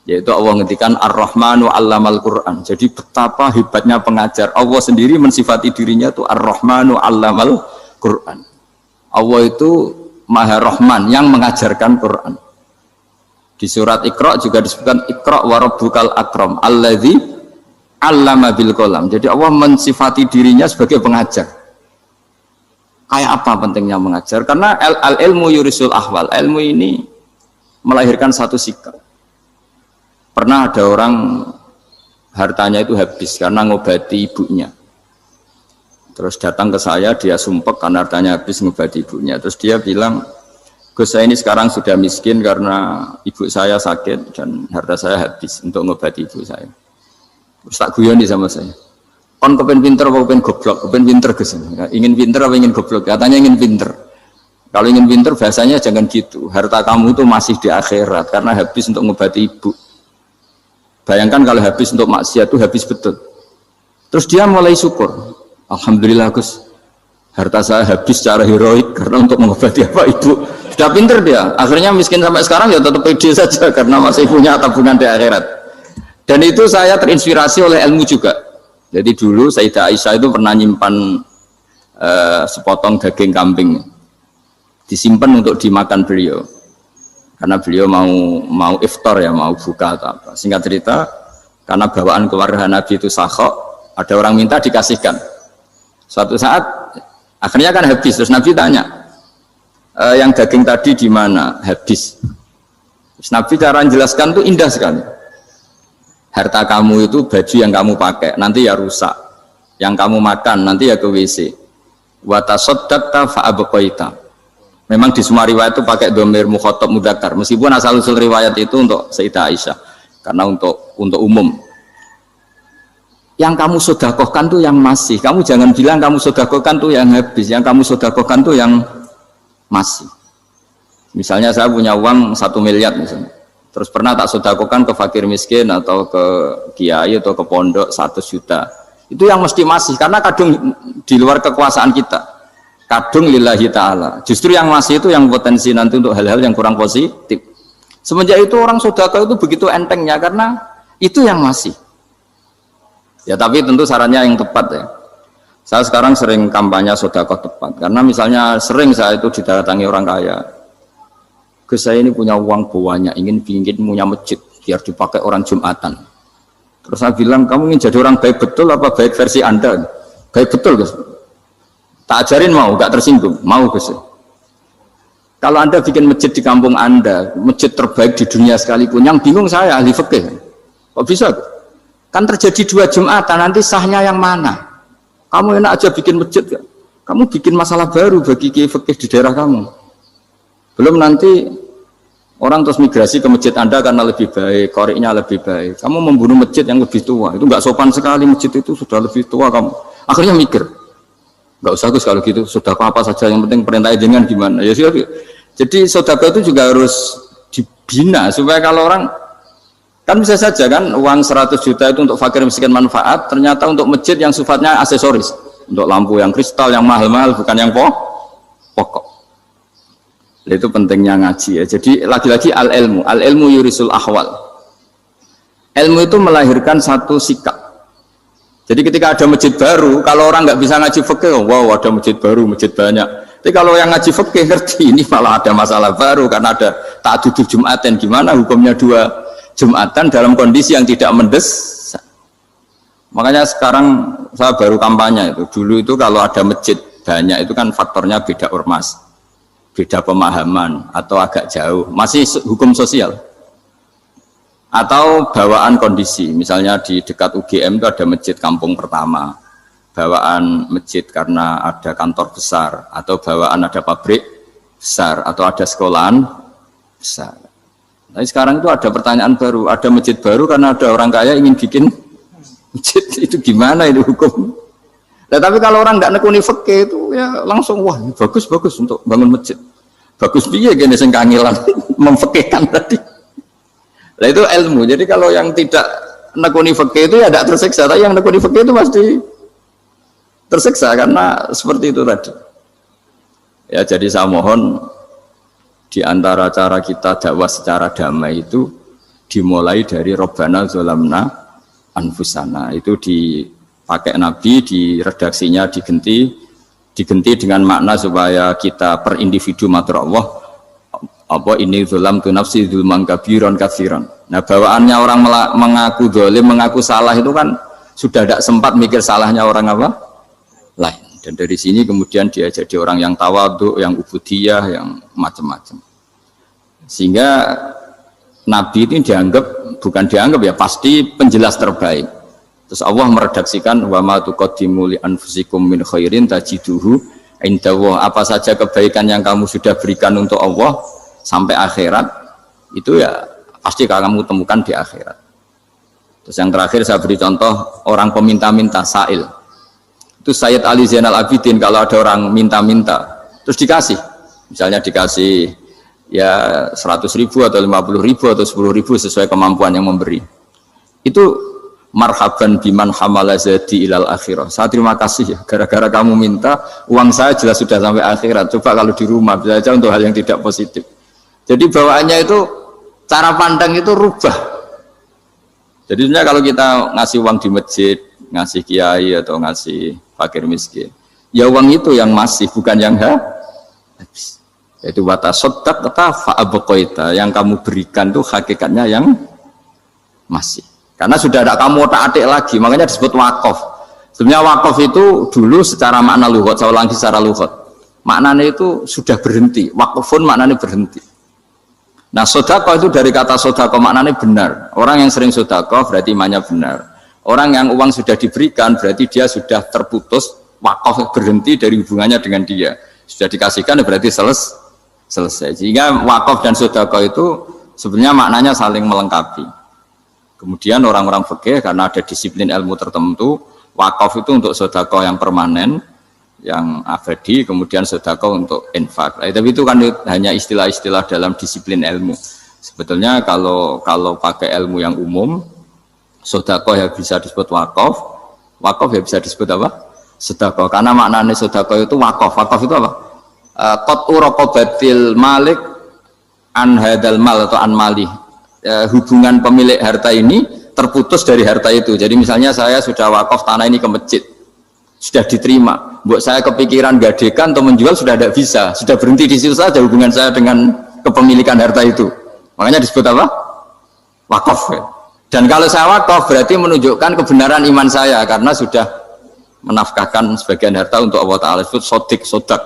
Yaitu Allah ngendikan Ar-Rahmanu 'allamal Qur'an. Jadi betapa hebatnya pengajar. Allah sendiri mensifati dirinya itu Ar-Rahmanu 'allamal Qur'an. Allah itu Maha Rahman yang mengajarkan Quran. Di surat Iqra juga disebutkan Iqra wa rabbukal akram alladzi 'allama bil qalam. Jadi Allah mensifati dirinya sebagai pengajar. Kayak apa pentingnya mengajar? Karena al-ilmu yurisul ahwal. Ilmu ini melahirkan satu sikap. Pernah ada orang hartanya itu habis karena ngobati ibunya. Terus datang ke saya, dia sumpek karena hartanya habis ngobati ibunya. Terus dia bilang, Gus, saya ini sekarang sudah miskin karena ibu saya sakit dan harta saya habis untuk ngobati ibu saya. Terus tak guyoni sama saya. Kon kepen pinter apa kepen goblok? Kepen pinter Gus. Ingin pinter apa ingin goblok? Katanya ingin pinter. Kalau ingin pinter bahasanya jangan gitu. Harta kamu itu masih di akhirat karena habis untuk ngobati ibu. Bayangkan kalau habis untuk maksiat itu habis betul. Terus dia mulai syukur. Alhamdulillah Gus, harta saya habis secara heroik karena untuk mengobati apa ibu. Sudah pinter dia. Akhirnya miskin sampai sekarang ya tetap pede saja karena masih punya tabungan di akhirat. Dan itu saya terinspirasi oleh ilmu juga. Jadi dulu Sayyidah Aisyah itu pernah nyimpan sepotong daging kambing, disimpan untuk dimakan beliau. Karena beliau mau iftar ya, mau buka atau apa. Singkat cerita, karena bawaan keluarga Nabi itu sakhok, ada orang minta dikasihkan. Suatu saat akhirnya kan habis, terus Nabi tanya, yang daging tadi di mana? Habis. Terus Nabi cara menjelaskan tuh indah sekali. Harta kamu itu baju yang kamu pakai nanti ya rusak, yang kamu makan nanti ya ke WC. Wa tasaddaqta fa abqaita. Memang di semua riwayat itu pakai dhamir mukhatab mudzakkar, meskipun asal usul riwayat itu untuk Sayyidah Aisyah karena untuk umum. Yang kamu sedekahkan tuh yang masih. Kamu jangan bilang kamu sedekahkan tuh yang habis. Yang kamu sedekahkan tuh yang masih. Misalnya saya punya uang 1 miliar misalnya. Terus pernah tak sedekahkan ke fakir miskin atau ke kiai atau ke pondok 100 juta. Itu yang mesti masih karena kadung di luar kekuasaan kita. Kadung lillahi ta'ala. Justru yang masih itu yang potensi nanti untuk hal-hal yang kurang positif. Semenjak itu orang sedekah itu begitu entengnya karena itu yang masih. Ya tapi tentu sarannya yang tepat ya. Saya sekarang sering kampanye sedekah tepat karena misalnya sering saya itu didatangi orang kaya. Gus, saya ini punya uang banyak, ingin punya masjid biar dipakai orang Jumatan. Terus saya bilang, kamu ingin jadi orang baik betul apa baik versi Anda? Baik betul Gus. Tak ajarin mau, gak tersinggung, mau Gus. Kalau Anda bikin masjid di kampung Anda, masjid terbaik di dunia sekalipun, yang bingung saya ahli fikih. Kok bisa? Kan terjadi 2 Jumatan, nanti sahnya yang mana? Kamu enak aja bikin masjid kan? Kamu bikin masalah baru bagi kiai fikih di daerah kamu. Belum nanti orang terus migrasi ke masjid Anda karena lebih baik, koriknya lebih baik. Kamu membunuh masjid yang lebih tua, itu nggak sopan sekali, masjid itu sudah lebih tua kamu. Akhirnya mikir, nggak usah Gus kalau gitu, sudah apa saja, yang penting perintah dengan gimana. Ya sih. Jadi sedekah itu juga harus dibina supaya kalau orang kan bisa saja kan uang 100 juta itu untuk fakir miskin manfaat, ternyata untuk masjid yang sifatnya aksesoris, untuk lampu yang kristal yang mahal-mahal bukan yang pokok. Itu pentingnya ngaji ya. Jadi lagi-lagi al-ilmu yurisul ahwal. Ilmu itu melahirkan satu sikap. Jadi ketika ada masjid baru, kalau orang nggak bisa ngaji fikih, wow ada masjid baru, masjid banyak. Tapi kalau yang ngaji fikih ngerti ini malah ada masalah baru karena ada ta'addud Jumatan. Gimana hukumnya 2 Jumatan dalam kondisi yang tidak mendesak. Makanya sekarang saya baru kampanye itu. Dulu itu kalau ada masjid banyak itu kan faktornya beda ormas, beda pemahaman atau agak jauh. Masih hukum sosial. Atau bawaan kondisi. Misalnya di dekat UGM itu ada masjid kampung pertama. Bawaan masjid karena ada kantor besar atau bawaan ada pabrik besar atau ada sekolahan besar. Tapi sekarang itu ada pertanyaan baru, ada masjid baru karena ada orang kaya ingin bikin masjid, itu gimana itu hukum? Nah, tapi kalau orang nggak nekuni fikih itu ya langsung wah bagus untuk bangun masjid. Bagus piye gini sing kangelan memfikihkan tadi. Nah itu ilmu. Jadi kalau yang tidak nekuni fikih itu ya tidak tersiksa, tapi yang nekuni fikih itu pasti tersiksa karena seperti itu tadi. Ya jadi saya mohon di antara cara kita dakwah secara damai itu dimulai dari Robbana Zolamna Anfusana, itu dipakai Nabi, di redaksinya digenti Digenti dengan makna supaya kita per individu matur Allah, apa ini zulam tu nafsi zulman kabiron katsiran. Nah, bawaannya orang mengaku zalim, mengaku salah itu kan sudah tidak sempat mikir salahnya orang apa lain. Dan dari sini kemudian dia jadi orang yang tawadhu, yang ubudiyah, yang macam-macam. Sehingga Nabi ini bukan dianggap ya, pasti penjelas terbaik. Terus Allah meredaksikan wa ma tuqaddimu li anfusikum min khairin tajiduhu indallah. Apa saja kebaikan yang kamu sudah berikan untuk Allah sampai akhirat itu ya pasti kamu temukan di akhirat. Terus yang terakhir saya beri contoh orang peminta-minta sa'il. Itu Sayyid Ali Zainal Abidin kalau ada orang minta-minta terus dikasih. Misalnya dikasih ya 100.000 atau 50.000 atau 10.000 sesuai kemampuan yang memberi. Itu marhaban biman hamala zadi ilal akhirah. Saya terima kasih ya, gara-gara kamu minta uang saya jelas sudah sampai akhirat. Coba kalau di rumah bisa saja untuk hal yang tidak positif. Jadi bawaannya itu cara pandang itu rubah. Jadi sebenarnya kalau kita ngasih uang di masjid, ngasih kiai atau ngasih fakir miskin, ya uang itu yang masih, bukan yang habis. Yaitu watasodak kata fa'abqaita, yang kamu berikan itu hakikatnya yang masih. Karena sudah ada kamu otak-atik lagi, makanya disebut wakaf. Sebenarnya wakaf itu dulu secara makna lughat, saya ulangi secara lughat. Maknanya itu sudah berhenti, wakafun maknanya berhenti. Nah, sedekah itu dari kata sedekah maknanya benar. Orang yang sering sedekah berarti imannya benar. Orang yang uang sudah diberikan berarti dia sudah terputus, wakaf berhenti dari hubungannya dengan dia. Sudah dikasihkan berarti selesai. Sehingga wakaf dan sedekah itu sebenarnya maknanya saling melengkapi. Kemudian orang-orang fikih karena ada disiplin ilmu tertentu, wakaf itu untuk sedekah yang permanen, yang abadi, kemudian sedekah untuk infak. Tapi itu kan hanya istilah-istilah dalam disiplin ilmu. Sebetulnya kalau pakai ilmu yang umum, sedekah ya bisa disebut wakaf, wakaf ya bisa disebut apa? Sedekah. Karena maknanya sedekah itu wakaf. Wakaf itu apa? Qat'u raqabatil malik an hadal mal atau an mali. Hubungan pemilik harta ini terputus dari harta itu. Jadi misalnya saya sudah wakaf tanah ini ke masjid, sudah diterima. Buat saya kepikiran gadekan atau menjual sudah tidak bisa, sudah berhenti di situ saja hubungan saya dengan kepemilikan harta itu. Makanya disebut apa? Wakaf. Dan kalau saya wakaf berarti menunjukkan kebenaran iman saya karena sudah menafkahkan sebagian harta untuk Allah Ta'ala. Disebut sodik, sodak.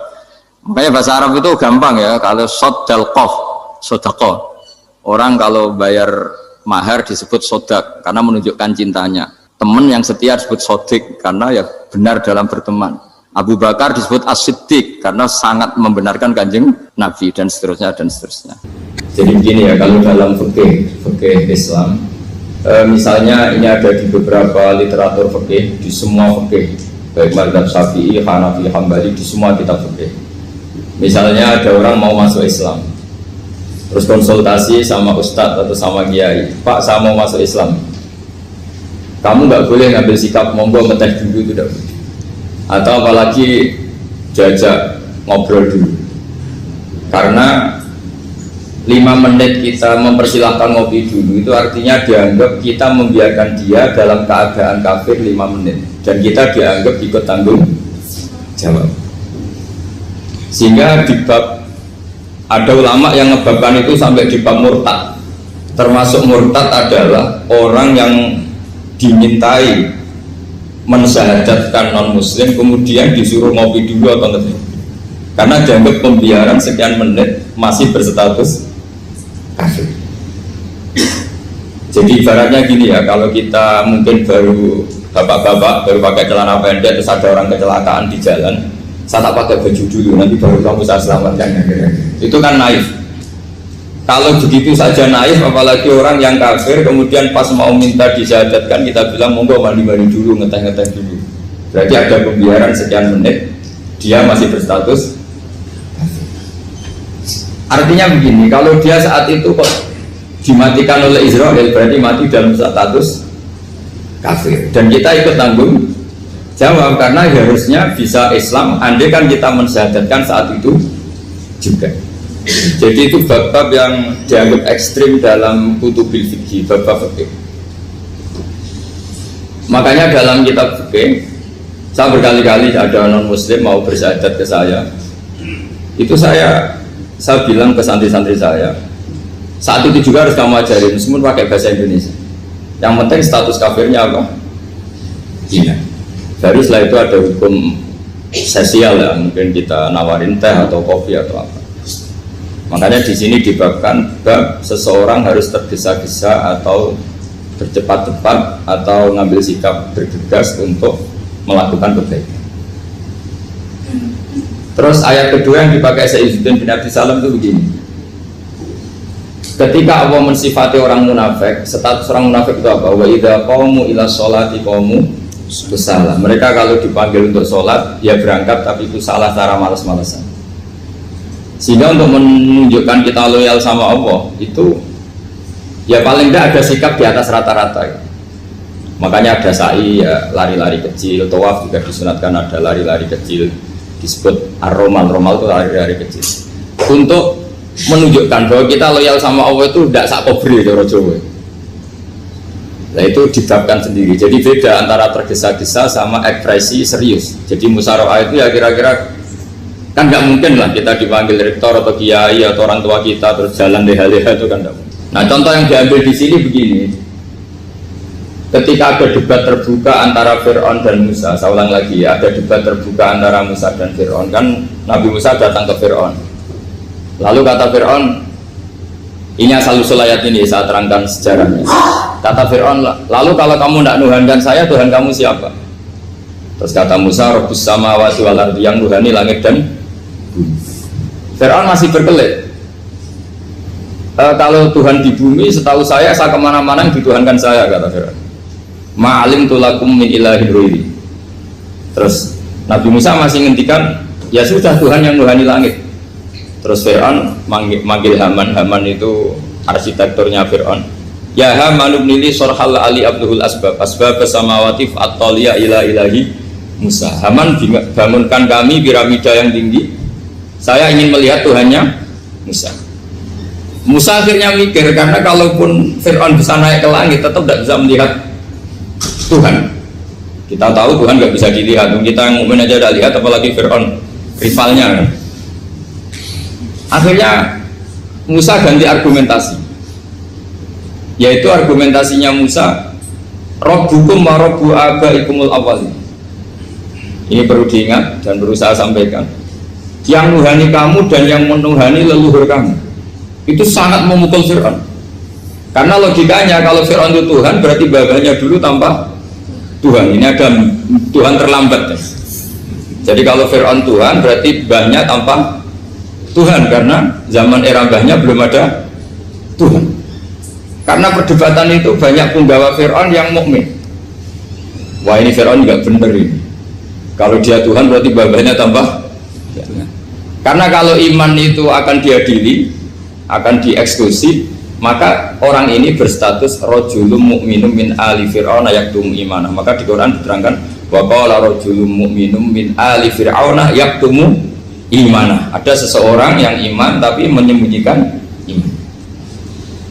Makanya bahasa Arab itu gampang ya. Kalau sodalqoh, sodaqoh. Orang kalau bayar mahar disebut sodak karena menunjukkan cintanya. Teman yang setia disebut sodik karena ya benar dalam berteman. Abu Bakar disebut as-siddiq karena sangat membenarkan kanjeng Nabi dan seterusnya dan seterusnya. Jadi begini ya, kalau dalam fikih Islam, misalnya ini ada di beberapa literatur fikih, di semua fikih, baik mazhab Syafi'i, Hanafi, Hambali, di semua kitab fikih. Misalnya ada orang mau masuk Islam, terus konsultasi sama ustadz atau sama kiai, Pak saya mau masuk Islam, kamu nggak boleh ngambil sikap monggo ngeteh dulu, itu tidak boleh. Atau apalagi jajak ngobrol dulu, karena 5 menit kita mempersilahkan ngopi dulu itu artinya dianggap kita membiarkan dia dalam keadaan kafir 5 menit dan kita dianggap ikut tanggung jawab. Sehingga di bab, ada ulama yang ngebabkan itu sampai di bab murtad. Termasuk murtad adalah orang yang dimintai mensyahadatkan non muslim kemudian disuruh ngopi dulu atau ngeteh, karena dianggap pembiaran sekian menit masih berstatus kafir. Jadi ibaratnya gini ya, kalau kita mungkin baru bapak-bapak baru pakai celana pendek terus ada orang kecelakaan di jalan, saya tak pakai baju dulu nanti baru kamu saya selamatkan, itu kan naif. Kalau begitu saja naif, apalagi orang yang kafir kemudian pas mau minta disyahadatkan kita bilang monggo mandi-mandi dulu, ngeteh-ngeteh dulu, berarti ada pembiaran sekian menit dia masih berstatus kafir. Artinya begini, kalau dia saat itu kok dimatikan oleh Israel berarti mati dalam status kafir dan kita ikut tanggung jawab karena harusnya bisa Islam andai kan kita mensyahadatkan saat itu juga. Jadi itu bab-bab yang dianggap ekstrim dalam kutubil fikih, bab-bab fikih. Makanya dalam kitab fikih Saya berkali-kali ada non muslim mau bersyahadat ke saya, itu saya bilang ke santri-santri saya, saat itu juga harus kamu ajarin meskipun pakai bahasa Indonesia. Yang penting status kafirnya apa? Iya. Baru setelah itu ada hukum sosial ya, mungkin kita nawarin teh atau kopi atau apa. Makanya di sini dibabkan bab seseorang harus tergesa-gesa atau bercepat-cepat atau ngambil sikap bergegas untuk melakukan kebaikan. Terus ayat kedua yang dipakai Izzuddin bin Abdissalam itu begini. Ketika Allah mensifati orang munafik, status orang munafik itu apa? Wa idza qamu ila sholati qamu kusala. Mereka kalau dipanggil untuk sholat, ya berangkat tapi itu salah cara malas-malasan. Sehingga untuk menunjukkan kita loyal sama Allah itu ya paling tidak ada sikap di atas rata-rata ya. Makanya ada sa'i ya lari-lari kecil, tawaf juga disunatkan ada lari-lari kecil, disebut ar-romal, romal itu lari-lari kecil untuk menunjukkan bahwa kita loyal sama Allah itu tidak sak kobri cara Jawa. Nah itu dibabkan sendiri, jadi beda antara tergesa-gesa sama ekspresi serius. Jadi musyawarah itu ya kira-kira kan nggak mungkin lah kita dipanggil rektor atau kiai atau orang tua kita terus jalan leha-leha, itu kan nggak mungkin. Nah contoh yang diambil di sini begini. Ketika ada debat terbuka antara Fir'aun dan Musa, saya ulang lagi ya, ada debat terbuka antara Musa dan Fir'aun. Kan Nabi Musa datang ke Fir'aun. Lalu kata Fir'aun, ini asal-usul ayat ini saya terangkan sejarahnya. Kata Fir'aun, lalu kalau kamu tidak nuhankan saya, Tuhan kamu siapa? Terus kata Musa, Rabbus samawati wal ardi, yang nuhani langit dan bumi. Fir'aun masih berkelit. Kalau Tuhan di bumi, setahu saya kemana-mana yang dituhankan saya, kata Fir'aun. Ma'alim tulakum min ilahin ghairi. Terus Nabi Musa masih ngendikan, ya sudah Tuhan yang nuhani langit. Terus Fir'aun manggil Haman. Haman itu arsitekturnya Fir'aun. Ya Haman ibnili sorhal ali abduhul asbab samawati fa'attaliya ila ilahi Musa. Haman bangunkan kami piramida yang tinggi, saya ingin melihat Tuhannya Musa. Musa akhirnya mikir, karena kalaupun Fir'aun bisa naik ke langit tetap tidak bisa melihat Tuhan. Kita tahu Tuhan nggak bisa dilihat, kita yang mukmin aja udah lihat, apalagi Fir'aun rivalnya kan? Akhirnya Musa ganti argumentasi, yaitu argumentasinya Musa, Rabbukum wa Rabbu abaikumul awwalin. Ini perlu diingat dan perlu saya sampaikan, yang nuhani kamu dan yang menuhani leluhur kamu. Itu sangat memukul Fir'aun, karena logikanya kalau Fir'aun itu Tuhan berarti babanya dulu tanpa Tuhan. Ini ada Tuhan terlambat ya. Jadi kalau Fir'aun Tuhan berarti mbahnya tanpa Tuhan, karena zaman era mbahnya belum ada Tuhan. Karena perdebatan itu banyak penggawa Fir'aun yang mukmin. Wah ini Fir'aun nggak bener ini, kalau dia Tuhan berarti mbahnya tanpa Tuhan. Karena kalau iman itu akan diadili, akan dieksekusi, maka orang ini berstatus rojulum mu'minum min ali fir'auna yaktumu imanah. Maka di Quran diterangkan wa qala rojulum mu'minum min ali fir'auna yaktumu imanah. Ada seseorang yang iman tapi menyembunyikan iman.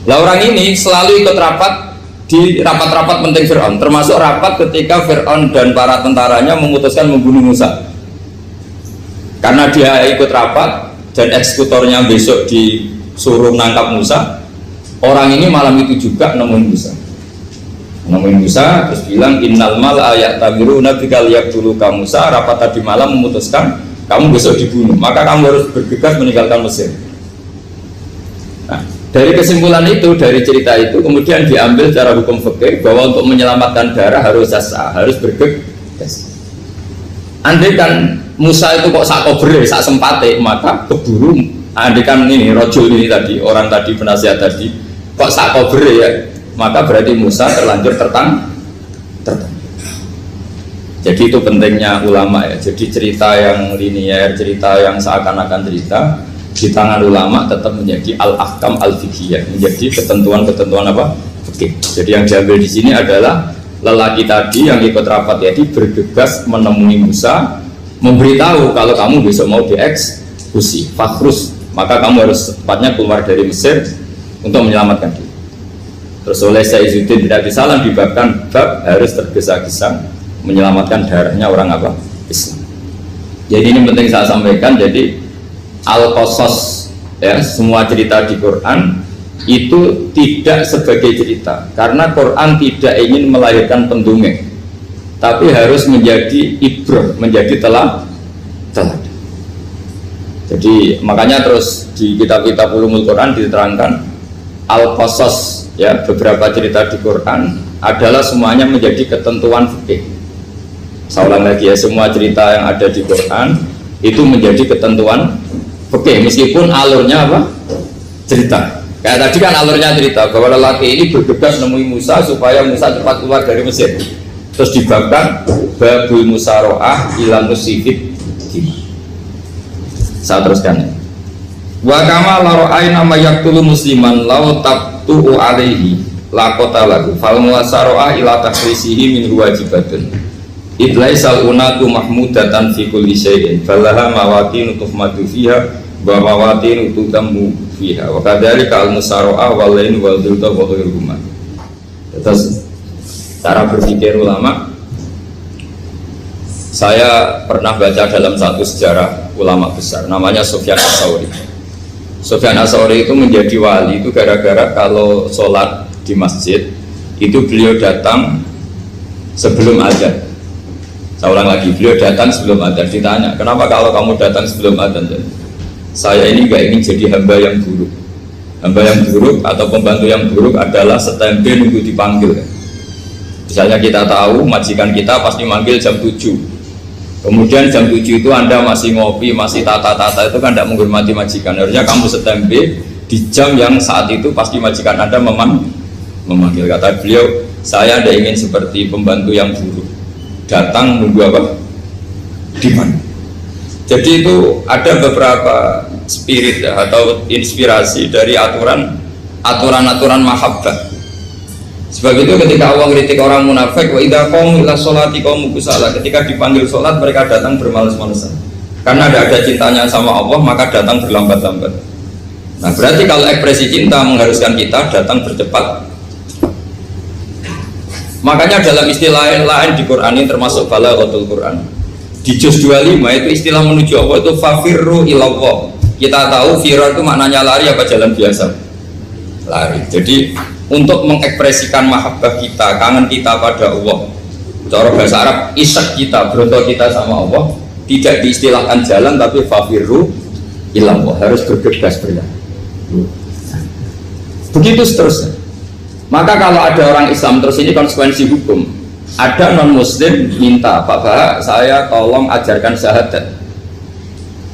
Lah orang ini selalu ikut rapat di rapat-rapat penting Fir'aun, termasuk rapat ketika Fir'aun dan para tentaranya memutuskan membunuh Musa. Karena dia ikut rapat dan eksekutornya besok disuruh menangkap Musa, orang ini malam itu juga nemuin Musa terus bilang innal mal ayat tabiru nabi kaliyak dulu kamu Musa, rapat tadi malam memutuskan kamu besok dibunuh, maka kamu harus bergegas meninggalkan Mesir. Nah, dari kesimpulan itu, dari cerita itu kemudian diambil cara hukum fikih bahwa untuk menyelamatkan darah harus jasa, harus bergegas. Andai kan Musa itu kok sak kobre, sak sempate, maka keburu. Andai kan ini rojul ini tadi, orang tadi penasihat tadi kok sak kobre ya, maka berarti Musa terlanjur tertang. Jadi itu pentingnya ulama ya. Jadi cerita yang linier, cerita yang seakan-akan cerita di tangan ulama tetap menjadi al-ahkam al-fiqhiyah, menjadi ketentuan-ketentuan apa? Fikih. Jadi yang diambil di sini adalah lelaki tadi yang ikut rapat tadi bergegas menemui Musa, memberitahu kalau kamu besok mau dieksekusi, fakhrus, maka kamu harus cepatnya keluar dari Mesir untuk menyelamatkan diri. Terus oleh Izzuddin bin Abdissalam dibabkan bab harus tergesa-gesa menyelamatkan darahnya orang apa? Islam. Jadi ini penting saya sampaikan. Jadi al-qasas ya, semua cerita di Quran itu tidak sebagai cerita, karena Quran tidak ingin melahirkan pendongeng, tapi harus menjadi ibrah, menjadi teladan. Jadi makanya terus di kitab-kitab ulumul Quran diterangkan al-qasas ya, beberapa cerita di Quran adalah semuanya menjadi ketentuan fikih. Saya ulang lagi ya, semua cerita yang ada di Quran itu menjadi ketentuan fikih, meskipun alurnya apa? Cerita. Kayak tadi kan alurnya cerita bahwa lelaki ini bergegas nemui Musa supaya Musa cepat keluar dari Mesir. Terus dibabkan babul musaroah ilan musifid. Saya teruskan. Wa kama laro'ai nama yaktulu musliman lau tabtu'u alaihi lakota lagu fal musaroah ila takrisihi min wajibatun idlaisal unatu mahmudatan fi kulli syai'in falaha mawatin tuhmadu fiha wa mawatin tutammu fiha wa kadzalika al musaroah wal lain wal dhulta wa ghairuhuma. Terus cara berpikir ulama, saya pernah baca dalam satu sejarah ulama besar namanya Sufyan Ats-Tsauri. Sufyan Ats-Tsauri itu menjadi wali itu gara-gara kalau sholat di masjid itu beliau datang sebelum adzan. Saya ulang lagi, beliau datang sebelum adzan. Ditanya, kenapa kalau kamu datang sebelum adzan? Saya ini gak ingin jadi hamba yang buruk. Hamba yang buruk atau pembantu yang buruk adalah setempe nunggu dipanggil. Misalnya kita tahu majikan kita pasti manggil jam 7, kemudian jam 7 itu Anda masih ngopi, masih tata-tata, itu kan tidak menghormati majikan. Harusnya kamu setempe di jam yang saat itu pasti majikan Anda memanggil. Kata beliau, saya tidak ingin seperti pembantu yang buruk, datang nunggu apa? Dipanggil. Jadi itu ada beberapa spirit ya, atau inspirasi dari aturan-aturan mahabbah. Sebab itu ketika Allah kritik orang munafik, wa idza qamu ila sholati qamu kusala, ketika dipanggil sholat mereka datang bermalas-malasan. Karena tidak ada cintanya sama Allah, maka datang berlambat-lambat. Nah, berarti kalau ekspresi cinta mengharuskan kita datang bercepat. Makanya dalam istilah lain di Quran ini termasuk balaghatul Quran. Di juz 25 itu istilah menuju Allah itu fafirru ilallah. Kita tahu firar itu maknanya lari apa jalan biasa? Lari. Jadi untuk mengekspresikan mahabbah kita, kangen kita pada Allah, cara bahasa Arab isak kita, berontok kita sama Allah, tidak diistilahkan jalan tapi fafirru ilallah, harus bergegas berjalan. Begitu seterusnya. Maka kalau ada orang Islam, terus ini konsekuensi hukum, ada non muslim minta, Pak Bah, saya tolong ajarkan syahadat.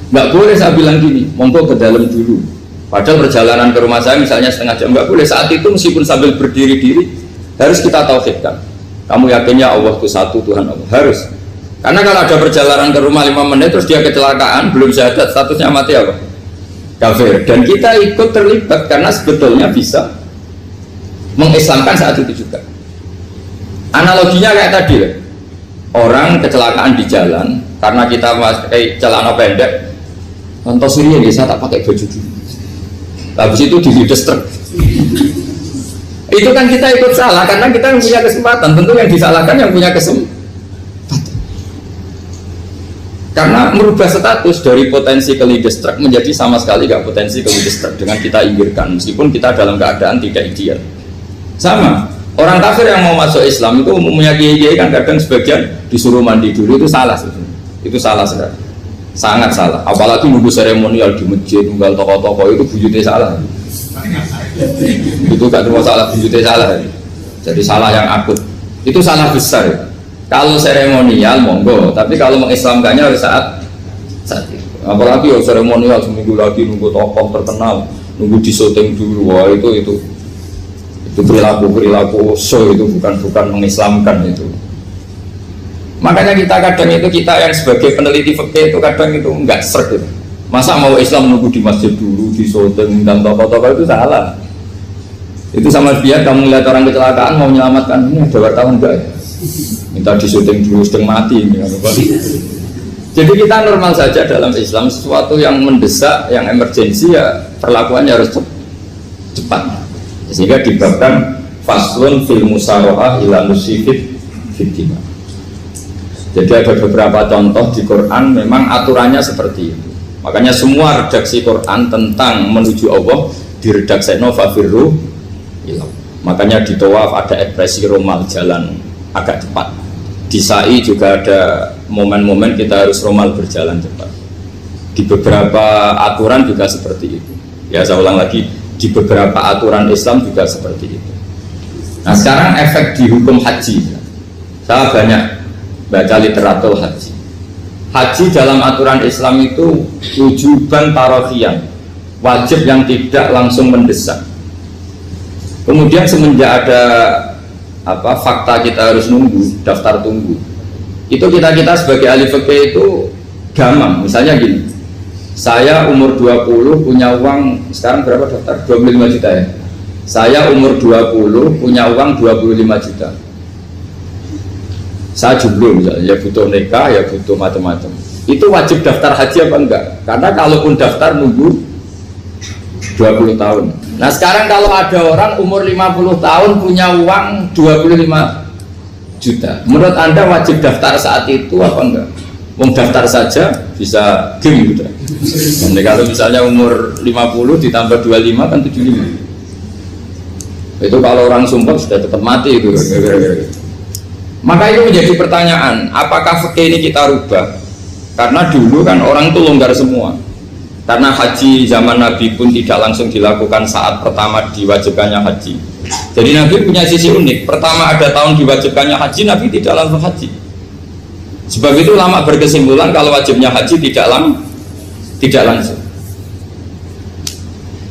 Nggak boleh saya bilang gini, monggo ke dalam dulu. Padahal perjalanan ke rumah saya misalnya setengah jam, nggak boleh. Saat itu meskipun sambil berdiri-diri harus kita tauhidkan. Kamu yakinnya Allah itu satu, Tuhan Allah, harus. Karena kalau ada perjalanan ke rumah 5 menit terus dia kecelakaan, belum syahadat, statusnya mati apa? Kafir. Dan kita ikut terlibat karena sebetulnya bisa mengislamkan saat itu juga. Analoginya kayak tadi ya, orang kecelakaan di jalan karena kita pakai celana pendek, contoh sini ya, saya tak pakai baju dulu, habis itu dilides truk. Itu kan kita ikut salah karena kita yang punya kesempatan. Tentu yang disalahkan yang punya kesempatan, karena merubah status dari potensi kelides truk menjadi sama sekali gak potensi kelides truk dengan kita inggirkan, meskipun kita dalam keadaan tidak ideal. Sama orang kafir yang mau masuk Islam itu umumnya kiai kan kadang sebagian disuruh mandi dulu, itu salah sebenarnya. Itu salah sekali, sangat salah. Apalagi nunggu seremonial di masjid, nunggal toko-toko, itu bujutnya salah. Itu gak cuma salah, bujutnya salah. Jadi salah yang akut, itu salah besar. Kalau seremonial monggo, tapi kalau mengislamkannya harus saat itu. Apalagi ya seremonial seminggu lagi nunggu tokoh terkenal, nunggu di syuting dulu, wah itu perilaku so, itu bukan mengislamkan itu. Makanya kita kadang itu, kita yang sebagai peneliti fikih itu kadang itu enggak serg gitu. Masa mau Islam nunggu di masjid dulu, di syuting dan tokoh-tokoh, itu salah. Itu sama biar kamu lihat orang kecelakaan mau menyelamatkan, ini ada wartawan enggak ya? Minta di syuting dulu, sedang mati. Jadi kita normal saja dalam Islam, sesuatu yang mendesak, yang emergensi ya perlakuannya harus cepat. Sehingga dibabkan faslun fil musaroah ila musifid fitima. Jadi ada beberapa contoh di Quran memang aturannya seperti itu. Makanya semua redaksi Quran tentang menuju Allah diredakseno fafirru ilah. Makanya di tawaf ada ekspresi romal, jalan agak cepat. Di sa'i juga ada momen-momen kita harus romal, berjalan cepat. Di beberapa aturan juga seperti itu. Ya saya ulang lagi, di beberapa aturan Islam juga seperti itu. Nah sekarang efek di hukum haji. Saya banyak baca literatur haji. Haji dalam aturan Islam itu wujuban tarofian, wajib yang tidak langsung mendesak. Kemudian semenjak ada fakta kita harus nunggu, daftar tunggu, itu kita sebagai ahli fikih itu gamang. Misalnya gini, saya umur 20 punya uang, sekarang berapa daftar? 25 juta ya. Saya umur 20 punya uang 25 juta. Saya jomblo misalnya, ya butuh nikah, ya butuh macam-macam. Itu wajib daftar haji apa enggak? Karena kalaupun daftar nunggu 20 tahun. Nah sekarang kalau ada orang umur 50 tahun punya uang 25 juta, menurut Anda wajib daftar saat itu apa enggak? Wong daftar saja bisa game gitu. Jadi kalau misalnya umur 50 ditambah 25 kan 75. Itu kalau orang sumpah sudah tetap mati itu. Maka itu menjadi pertanyaan, apakah fikih ini kita rubah? Karena dulu kan orang itu longgar semua. Karena haji zaman Nabi pun tidak langsung dilakukan saat pertama diwajibkannya haji. Jadi Nabi punya sisi unik. Pertama ada tahun diwajibkannya haji, Nabi tidak langsung haji. Sebab itu ulama berkesimpulan kalau wajibnya haji tidak langsung.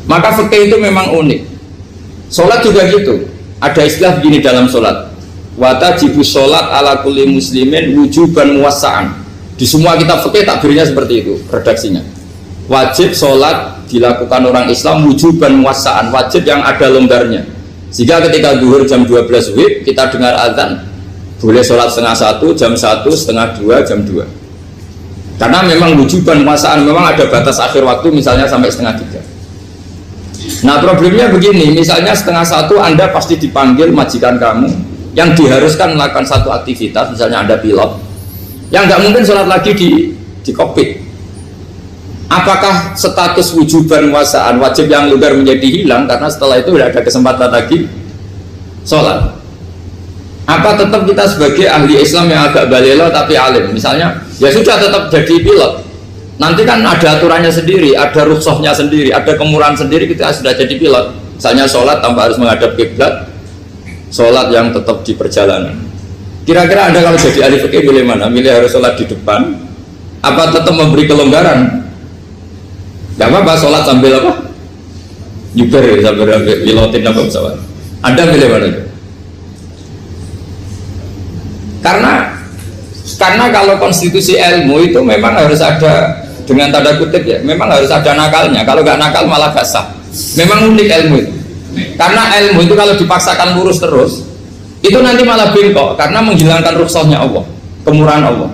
Maka fikih itu memang unik. Sholat juga gitu. Ada istilah begini dalam sholat, watajibu sholat ala kulli muslimin wujuban muwassa'an. Di semua kitab fikih takbirnya seperti itu redaksinya. Wajib sholat dilakukan orang Islam wujuban muwassa'an, wajib yang ada longgarnya. Sehingga ketika zuhur jam 12 WIB kita dengar azan, boleh sholat setengah 1, jam 1, setengah 2, jam 2. Karena memang wujuban muwassa'an, memang ada batas akhir waktu misalnya sampai setengah 3. Nah problemnya begini, misalnya setengah 1 Anda pasti dipanggil majikan kamu yang diharuskan melakukan satu aktivitas, misalnya Anda pilot, yang nggak mungkin sholat lagi di kokpit. Apakah status wujuban muwassa'an, wajib yang longgar menjadi hilang karena setelah itu tidak ada kesempatan lagi sholat? Apa tetap kita sebagai ahli Islam yang agak balelo tapi alim, misalnya ya sudah tetap jadi pilot, nanti kan ada aturannya sendiri, ada rukhsahnya sendiri, ada kemurahan sendiri kita sudah jadi pilot. Misalnya sholat tanpa harus menghadap kiblat, sholat yang tetap di perjalanan. Kira-kira Anda kalau jadi ahli fikih milih mana? Milih harus sholat di depan apa tetap memberi kelonggaran? Gak apa-apa sholat sambil apa? Nyuper sambil pilotin apa pesawat. Anda milih mana? Karena kalau konstitusi ilmu itu memang harus ada, dengan tanda kutip ya, memang harus ada nakalnya. Kalau nggak nakal malah gak sah. Memang unik ilmu itu. Karena ilmu itu kalau dipaksakan lurus terus, itu nanti malah bengkok karena menghilangkan rukhsahnya Allah, kemurahan Allah.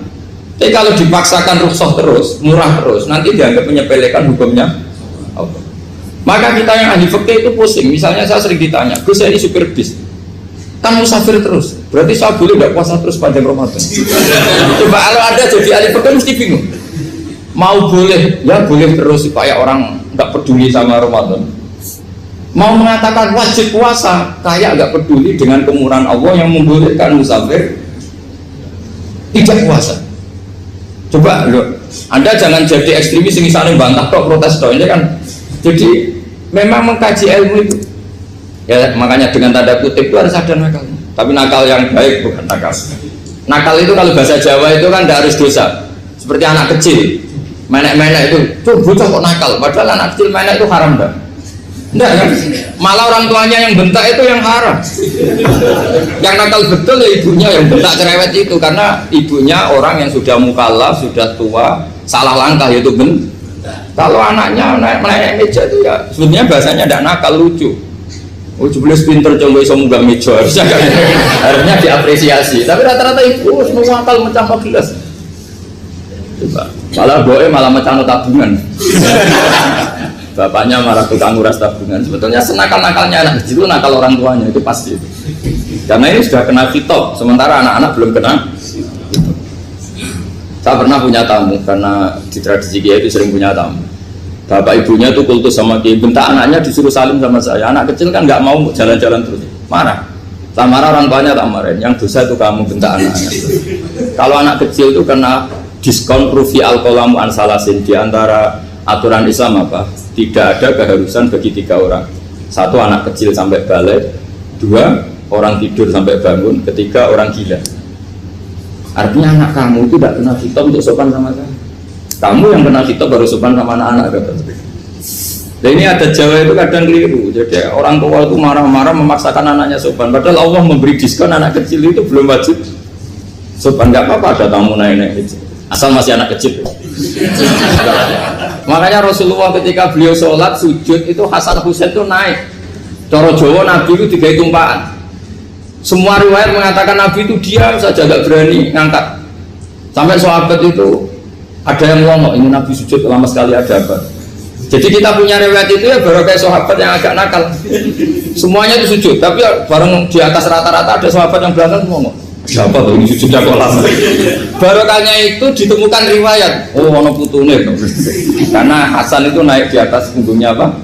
Tapi kalau dipaksakan rukhsah terus, murah terus, nanti dianggap menyepelekan hukumnya Allah. Maka kita yang ahli fikih itu pusing. Misalnya saya sering ditanya, Gus saya ini supir bis, kan musafir terus, berarti saya boleh nggak puasa terus panjang Ramadan? Coba kalau ada jadi ahli fikih mesti bingung. Mau boleh, ya boleh terus supaya orang nggak peduli sama Ramadan. Mau mengatakan wajib puasa, kayak nggak peduli dengan kemurahan Allah yang membolehkan musafir tidak puasa. Coba loh, Anda jangan jadi ekstremis yang misalnya bantah kok protes toh, ini kan. Jadi memang mengkaji ilmu itu. Ya makanya dengan tanda kutip itu harus ada nakal. Tapi nakal yang baik, bukan nakal. Nakal itu kalau bahasa Jawa itu kan tidak harus dosa. Seperti anak kecil, menek-menek itu, tuh bocah kok nakal. Padahal anak kecil menek itu haram dah. Enggak kan? Malah orang tuanya yang bentak itu yang haram. Yang nakal betul ya ibunya yang bentak cerewet itu, karena ibunya orang yang sudah mukallaf, sudah tua, salah langkah itu bentak. Kalau anaknya naik meja itu ya sebenarnya bahasanya tidak nakal, lucu. Oh jelas pinter coba iso munggah meja, harusnya diapresiasi. Tapi rata-rata ibu semua akal mecah gelas. Coba malah boe malah mecah tabungan. Bapaknya marah tukang nguras tabungan. Sebetulnya senakal-nakalnya anak kecil itu nakal orang tuanya, itu pasti itu. Karena ini sudah kena fitop, sementara anak-anak belum kena. Saya pernah punya tamu, karena di tradisi Kiai itu sering punya tamu. Bapak ibunya itu kultus sama Kiai, bentak anaknya disuruh salim sama saya. Anak kecil kan nggak mau jalan-jalan terus, marah. Tak marah orang tuanya tak marahin. Yang dosa itu kamu bentak anaknya. Kalau anak kecil itu kena diskon rufi al-qalamu an salasin. Di antara aturan Islam apa? Tidak ada keharusan bagi 3 orang. 1 anak kecil sampai balik, 2 orang tidur sampai bangun, 3 orang gila. Artinya anak kamu itu tidak kena kitab untuk sopan sama saya. Kamu yang kena kitab baru sopan sama anak-anak. Nah ini ada Jawa itu kadang keliru. Jadi orang tua itu marah-marah memaksakan anaknya sopan. Padahal Allah memberi diskon anak kecil itu belum wajib sopan. Gak apa-apa ada tamu naik-naik kecil. Asal masih anak kecil. Makanya Rasulullah ketika beliau sholat sujud itu Hasan Husain itu naik. Cara Jawa Nabi itu 3 tumpahan. Semua riwayat mengatakan Nabi itu diam saja, gak berani ngangkat. Sampai sahabat itu ada yang ngomong, ini Nabi sujud lama sekali ada apa? Jadi kita punya riwayat itu ya baru kayak sahabat yang agak nakal. Semuanya itu sujud, tapi bareng di atas rata-rata ada sahabat yang belakang ngomong, siapa tuh ini sujudnya kok lama? Barokahnya itu ditemukan riwayat, oh ono putune. Karena Hasan itu naik di atas punggungnya apa?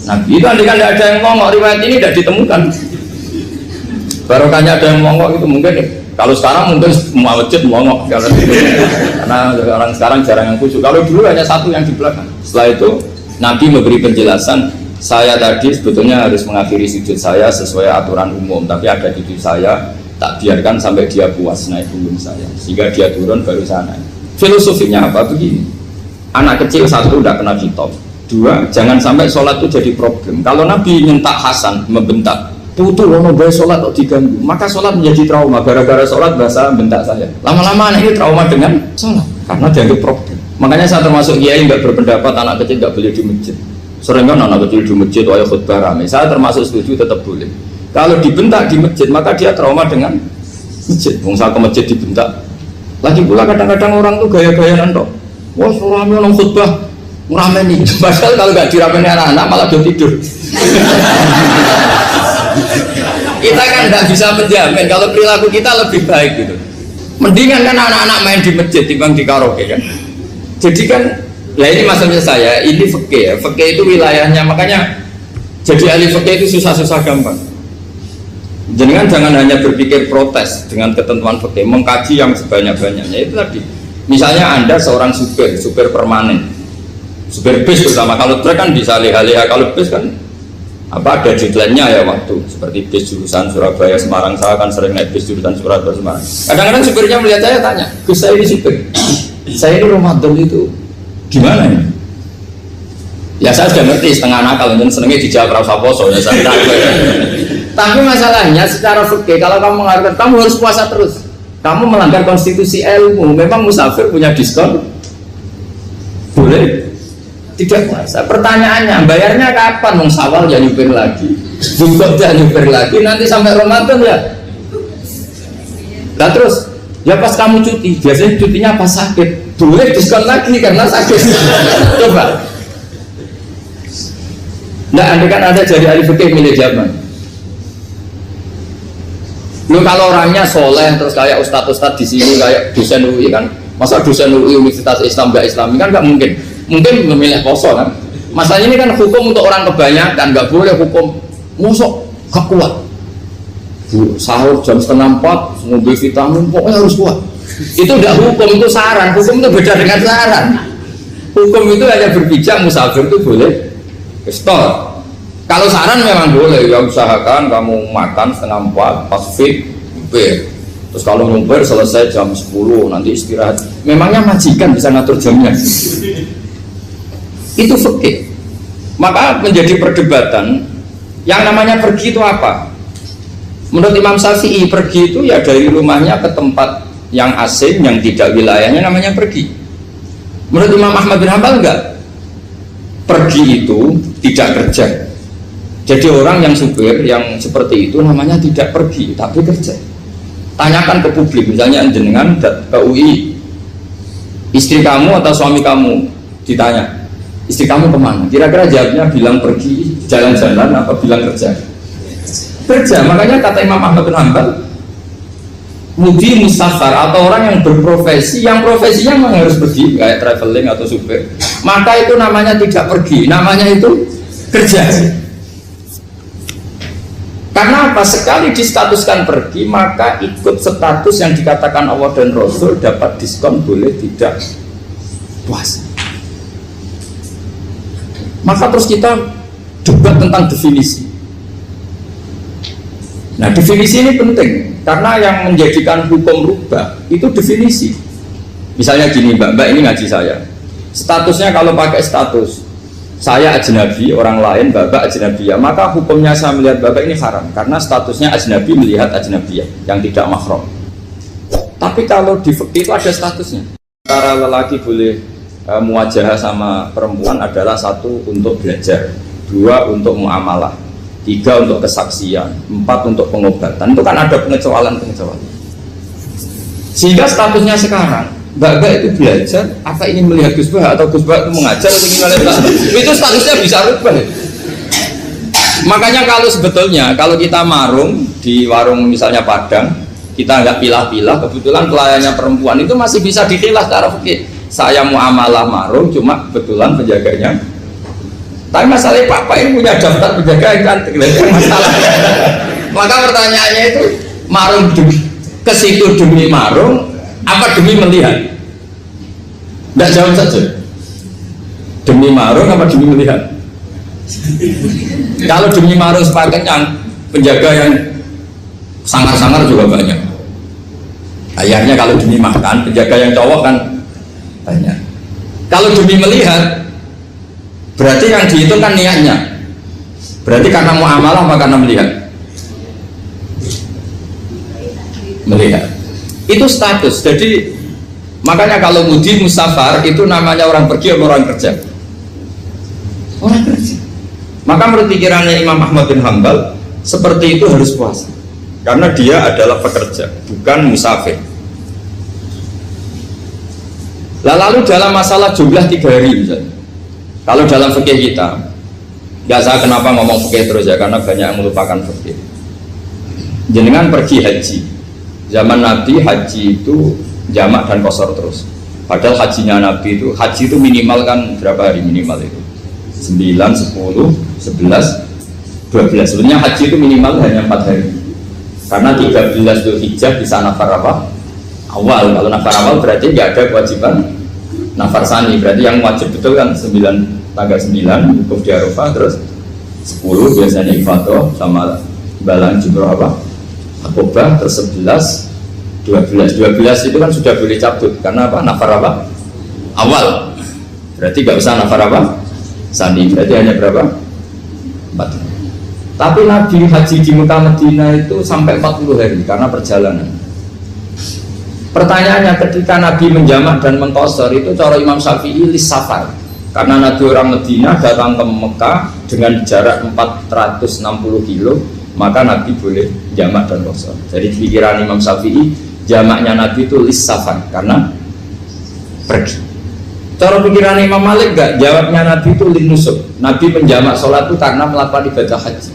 Nabi itu andai kan tidak ada yang ngomong, riwayat ini tidak ditemukan. Barokahnya ada yang mongok itu mungkin kalau sekarang mungkin semua masjid mongok karena orang sekarang jarang yang khusyuk. Kalau dulu hanya 1 yang di belakang. Setelah itu Nabi memberi penjelasan, saya tadi sebetulnya harus mengakhiri sujud saya sesuai aturan umum, tapi ada cucu saya tak biarkan sampai dia puas naik punggung saya sehingga dia turun baru saya naik. Filosofinya apa? Begini, anak kecil 1 tidak kena kitab, 2 jangan sampai sholat itu jadi problem. Kalau Nabi nyentak Hasan membentak, putu ono bae sholat kok diganggu, maka sholat menjadi trauma. Gara-gara sholat bahasa bentak saya. Lama-lama anak ini trauma dengan sholat karena dianggap problem. Makanya saya termasuk kiai nggak berpendapat anak kecil nggak boleh di masjid. Sering kan anak kecil di masjid wajah khutbah rame. Saya termasuk setuju tetap boleh. Kalau dibentak di masjid maka dia trauma dengan masjid. Bangsa ke masjid dibentak. Lagi pula kadang-kadang orang tuh gaya-gayaan toh. Wah rame orang khutbah rame nih. Padahal kalau nggak diramein anak-anak malah dia tidur. Kita kan tidak bisa menjamin kalau perilaku kita lebih baik gitu. Mendingan kan anak-anak main di masjid dibanding di karaoke kan. Jadi kan, lah ini maksudnya saya, ini fikih ya. Fikih itu wilayahnya, makanya jadi ahli fikih itu susah-susah gampang. Jangan hanya berpikir protes dengan ketentuan fikih, mengkaji yang sebanyak-banyaknya itu tadi. Misalnya Anda seorang supir permanen, supir bis bersama. Kalau truk kan bisa leha-leha, kalau bis kan apa ada deadline-nya ya waktu. Seperti bis jurusan Surabaya Semarang, saya kan sering naik bis jurusan Surabaya Semarang. Kadang-kadang supirnya melihat saya tanya, Gus saya ini supir, saya ini Ramadan itu gimana ya? Ya saya sudah ngerti setengah nakal, dan senengnya dijawab rasa poso ya saya tahu. Tapi masalahnya secara fikih kalau kamu mengatakan kamu harus puasa terus, kamu melanggar konstitusi ilmu. Memang musafir punya diskon? Boleh tidak puasa. Pertanyaannya bayarnya kapan? Mau Syawal ya nyupir lagi, Zulhijjah ya nyupir lagi, nanti sampai Ramadan ya. Nah terus ya pas kamu cuti, biasanya cutinya pas sakit, boleh diskon lagi karena sakit. Coba. Nah andai kan ada jadi ahli fikih milik zaman. Lu kalau orangnya soleh terus kayak ustadz-ustadz di sini kayak dosen UI kan, masa dosen UI Universitas Islam nggak Islami kan nggak mungkin. Mungkin memilih poso kan. Masalahnya ini kan hukum untuk orang kebanyakan, nggak boleh hukum musuh gak kuat. Sahur jam 3:30 ngombe vitamin pokoknya harus kuat. Itu tidak hukum, itu saran. Hukum itu beda dengan saran. Hukum itu hanya berbicara musafir itu boleh stop. Kalau saran memang boleh, ya usahakan kamu makan 3:30 pas fit, terus kalau ngumpir selesai jam 10 nanti istirahat. Memangnya majikan bisa ngatur jamnya? Itu fikih. Maka menjadi perdebatan yang namanya pergi itu apa? Menurut Imam Syafi'i pergi itu ya dari rumahnya ke tempat yang asing yang tidak wilayahnya namanya pergi. Menurut Imam Ahmad bin Hanbal enggak. Pergi itu tidak kerja. Jadi orang yang supir yang seperti itu namanya tidak pergi tapi kerja. Tanyakan ke publik, misalnya jenengan ke UI, istri kamu atau suami kamu ditanya, istri kamu kemana? Kira-kira jawabnya bilang pergi jalan-jalan apa bilang kerja? Kerja. Makanya kata Imam Ahmad bin Hanbal, mudi musafar atau orang yang berprofesi, yang profesinya memang harus pergi kayak traveling atau supir, maka itu namanya tidak pergi, namanya itu kerja. Karena apa? Sekali distatuskan pergi, maka ikut status yang dikatakan Allah dan Rasul, dapat diskon, boleh tidak puasa. Maka terus kita debat tentang definisi. Nah, definisi ini penting karena yang menjadikan hukum rubah itu definisi. Misalnya gini, mbak ini ngaji saya, statusnya kalau pakai status saya ajnabi, orang lain bapak ajnabiyah, maka hukumnya saya melihat bapak ini haram karena statusnya ajnabi melihat ajnabiyah yang tidak mahram. Tapi kalau di fikih itu ada statusnya. Antara lelaki boleh muwajahah sama perempuan adalah satu untuk belajar, dua untuk muamalah, tiga untuk kesaksian, empat untuk pengobatan. Itu kan ada pengecualian. Sehingga statusnya sekarang Mbak itu belajar, apa ingin melihat Gus Bah atau Gus Bah itu mengajar atau ingin melihat itu statusnya bisa rubah. Makanya kalau sebetulnya kalau kita marung di warung misalnya Padang, kita nggak pilah-pilah, kebetulan pelayannya perempuan itu masih bisa dipilah secara fikih. Saya muamalah marung, cuma kebetulan penjaganya. Tapi masalahnya Pak ini punya daftar penjaga kan, masalah. Maka pertanyaannya itu marung ke situ demi marung, apa demi melihat? Tidak jawab saja. Demi marung apa demi melihat? Kalau demi marung sepaket yang penjaga yang sangar-sangar juga banyak. Akhirnya kalau demi makan, penjaga yang cowok kan banyak. Kalau demi melihat, berarti yang dihitung kan niatnya. Berarti karena muamalah apa karena melihat? Melihat. Itu status. Jadi makanya kalau mudi musafar itu namanya orang pergi atau orang kerja? Orang kerja. Maka menurut pikirannya Imam Ahmad bin Hanbal seperti itu harus puasa karena dia adalah pekerja, bukan musafir. Lalu dalam masalah jumlah 3 hari misalnya, kalau dalam fikih kita, nggak saya kenapa ngomong fikih terus ya, karena banyak yang melupakan fikih. Jenengan pergi haji, zaman Nabi haji itu jamak dan qashar terus. Padahal hajinya Nabi itu, haji itu minimal kan berapa hari minimal itu? 9, 10, 11, 12. Sebenarnya haji itu minimal hanya 4 hari. Karena 13 Dzulhijjah bisa nafar apa? Awal. Kalau nafar awal berarti nggak ada kewajiban nafar sani. Berarti yang wajib betul kan 9, tanggal 9 wukuf di Arafah, terus 10 biasanya ifadah sama balang jumroh apa? Akobah, terus 11, 12 itu kan sudah boleh cabut karena apa? Nafar apa? Awal. Berarti nggak usah nafar apa? Sani. Berarti hanya berapa? 4. Tapi Nabi haji di Mekah Madinah itu sampai 40 hari karena perjalanan. Pertanyaannya, ketika Nabi menjamak dan mengqashar itu cara Imam Syafi'i lis safar. Karena Nabi orang Madinah datang ke Mekah dengan jarak 460 kilo, maka Nabi boleh jamak dan qashar. Jadi pikiran Imam Syafi'i, jamaknya Nabi itu lis safar karena pergi. Cara pikiran Imam Malik enggak, jawabnya Nabi itu lin nusuk. Nabi menjamak sholat itu karena melakukan ibadah haji.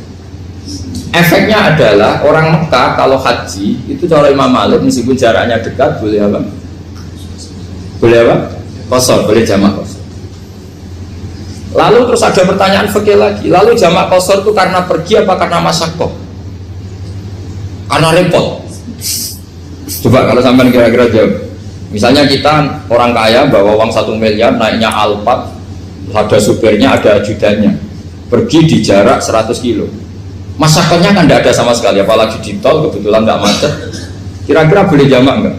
Efeknya adalah orang Mekah kalau haji itu cara Imam Malik meskipun jaraknya dekat boleh apa? Boleh apa? Qashar, boleh jamak qashar. Lalu terus ada pertanyaan fikih lagi. Lalu jamak qashar itu karena pergi apa karena masyaqqah? Karena repot. Coba kalau sampai kira-kira jawab. Misalnya kita orang kaya bawa uang 1 miliar naiknya Alphard, ada supirnya, ada ajudannya, pergi di jarak 100 kilo. Masyarakatnya kan tidak ada sama sekali, apalagi di tol kebetulan nggak macet. Kira-kira boleh jamak nggak?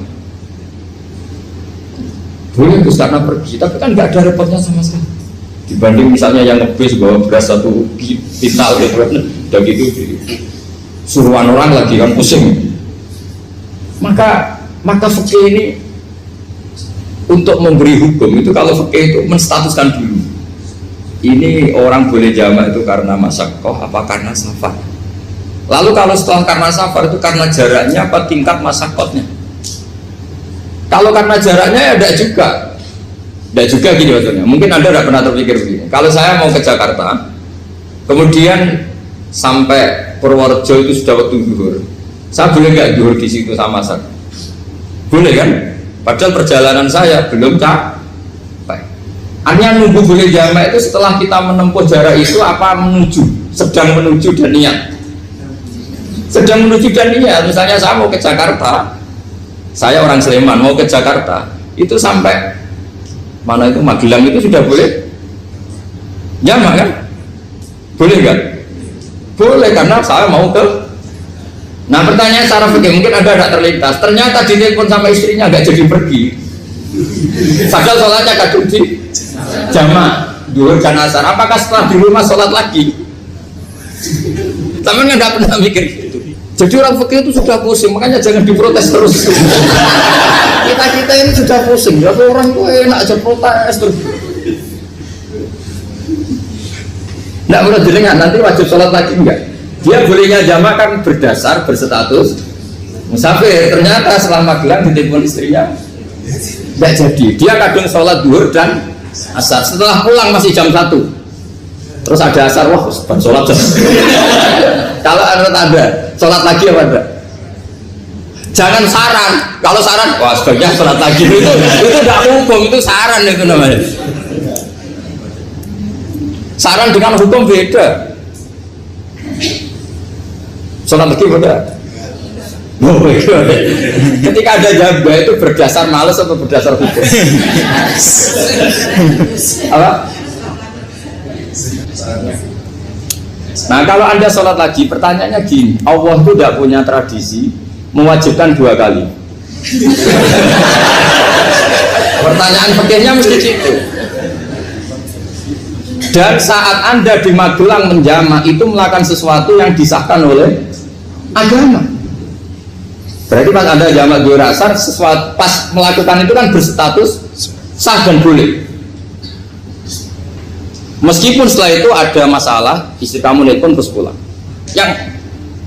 Boleh, terus karena pergi, tapi kan nggak ada repotnya sama sekali. Dibanding misalnya yang ngebis bawa beras 1 kintal gitu, udah gitu suruhan orang lagi kan pusing. Maka fikih ini untuk memberi hukum itu, kalau fikih itu menstatuskan dulu. Ini orang boleh jamak itu karena masyaqqah apa karena safar. Lalu kalau setelah karena safar itu karena jaraknya apa tingkat masyaqqahnya. Kalau karena jaraknya ya tidak juga gini maksudnya. Mungkin Anda tidak pernah terpikir begini. Kalau saya mau ke Jakarta, kemudian sampai Purworejo itu sudah waktu zuhur, saya boleh nggak zuhur di situ sama saya? Boleh kan? Padahal perjalanan saya belum capai. Artinya nunggu boleh jamak itu setelah kita menempuh jarak itu apa menuju, sedang menuju dan niat. Sedang menuju dan niat. Misalnya saya mau ke Jakarta, saya orang Sleman mau ke Jakarta, itu sampai mana itu Magelang itu sudah boleh jamak kan? Boleh kan? Boleh karena saya mau ke. Nah pertanyaan secara fikih mungkin Anda tidak terlintas. Ternyata ditelepon sama istrinya nggak jadi pergi. Padahal sholatnya kadung di jamak duhur dan asar. Apakah setelah di rumah sholat lagi? Tapi nggak pernah mikir gitu. Jadi orang fikih itu sudah pusing, makanya jangan diprotes terus. Kita ini sudah pusing. Ya orang itu enak aja protes terus. Nggak perlu didengar nanti wajib sholat lagi enggak? Dia bolehnya jamak kan berdasar berstatus musafir. Ternyata selama Magelang ditelepon istrinya tidak jadi. Dia kadang sholat duhur dan asar. Setelah pulang masih jam 1. Terus ada asar, wah sholat. Kalau ada sholat lagi apa enggak? Jangan saran. Kalau saran, wah sebaiknya sholat lagi. Itu tidak hukum, itu saran itu namanya. Saran dengan hukum beda. Sholat lagi beda. Ketika ada jaga itu berdasar malas atau berdasar hukum? Apa? Nah kalau Anda sholat lagi, pertanyaannya gini, Allah itu tidak punya tradisi mewajibkan 2 kali. Pertanyaan fikihnya mesti gitu. Dan saat Anda di Magelang menjamak itu melakukan sesuatu yang disahkan oleh agama. Berarti pas Anda jamak duhur asar, sesuatu pas melakukan itu kan berstatus sah dan boleh. Meskipun setelah itu ada masalah, istri kamu nelpon terus pulang.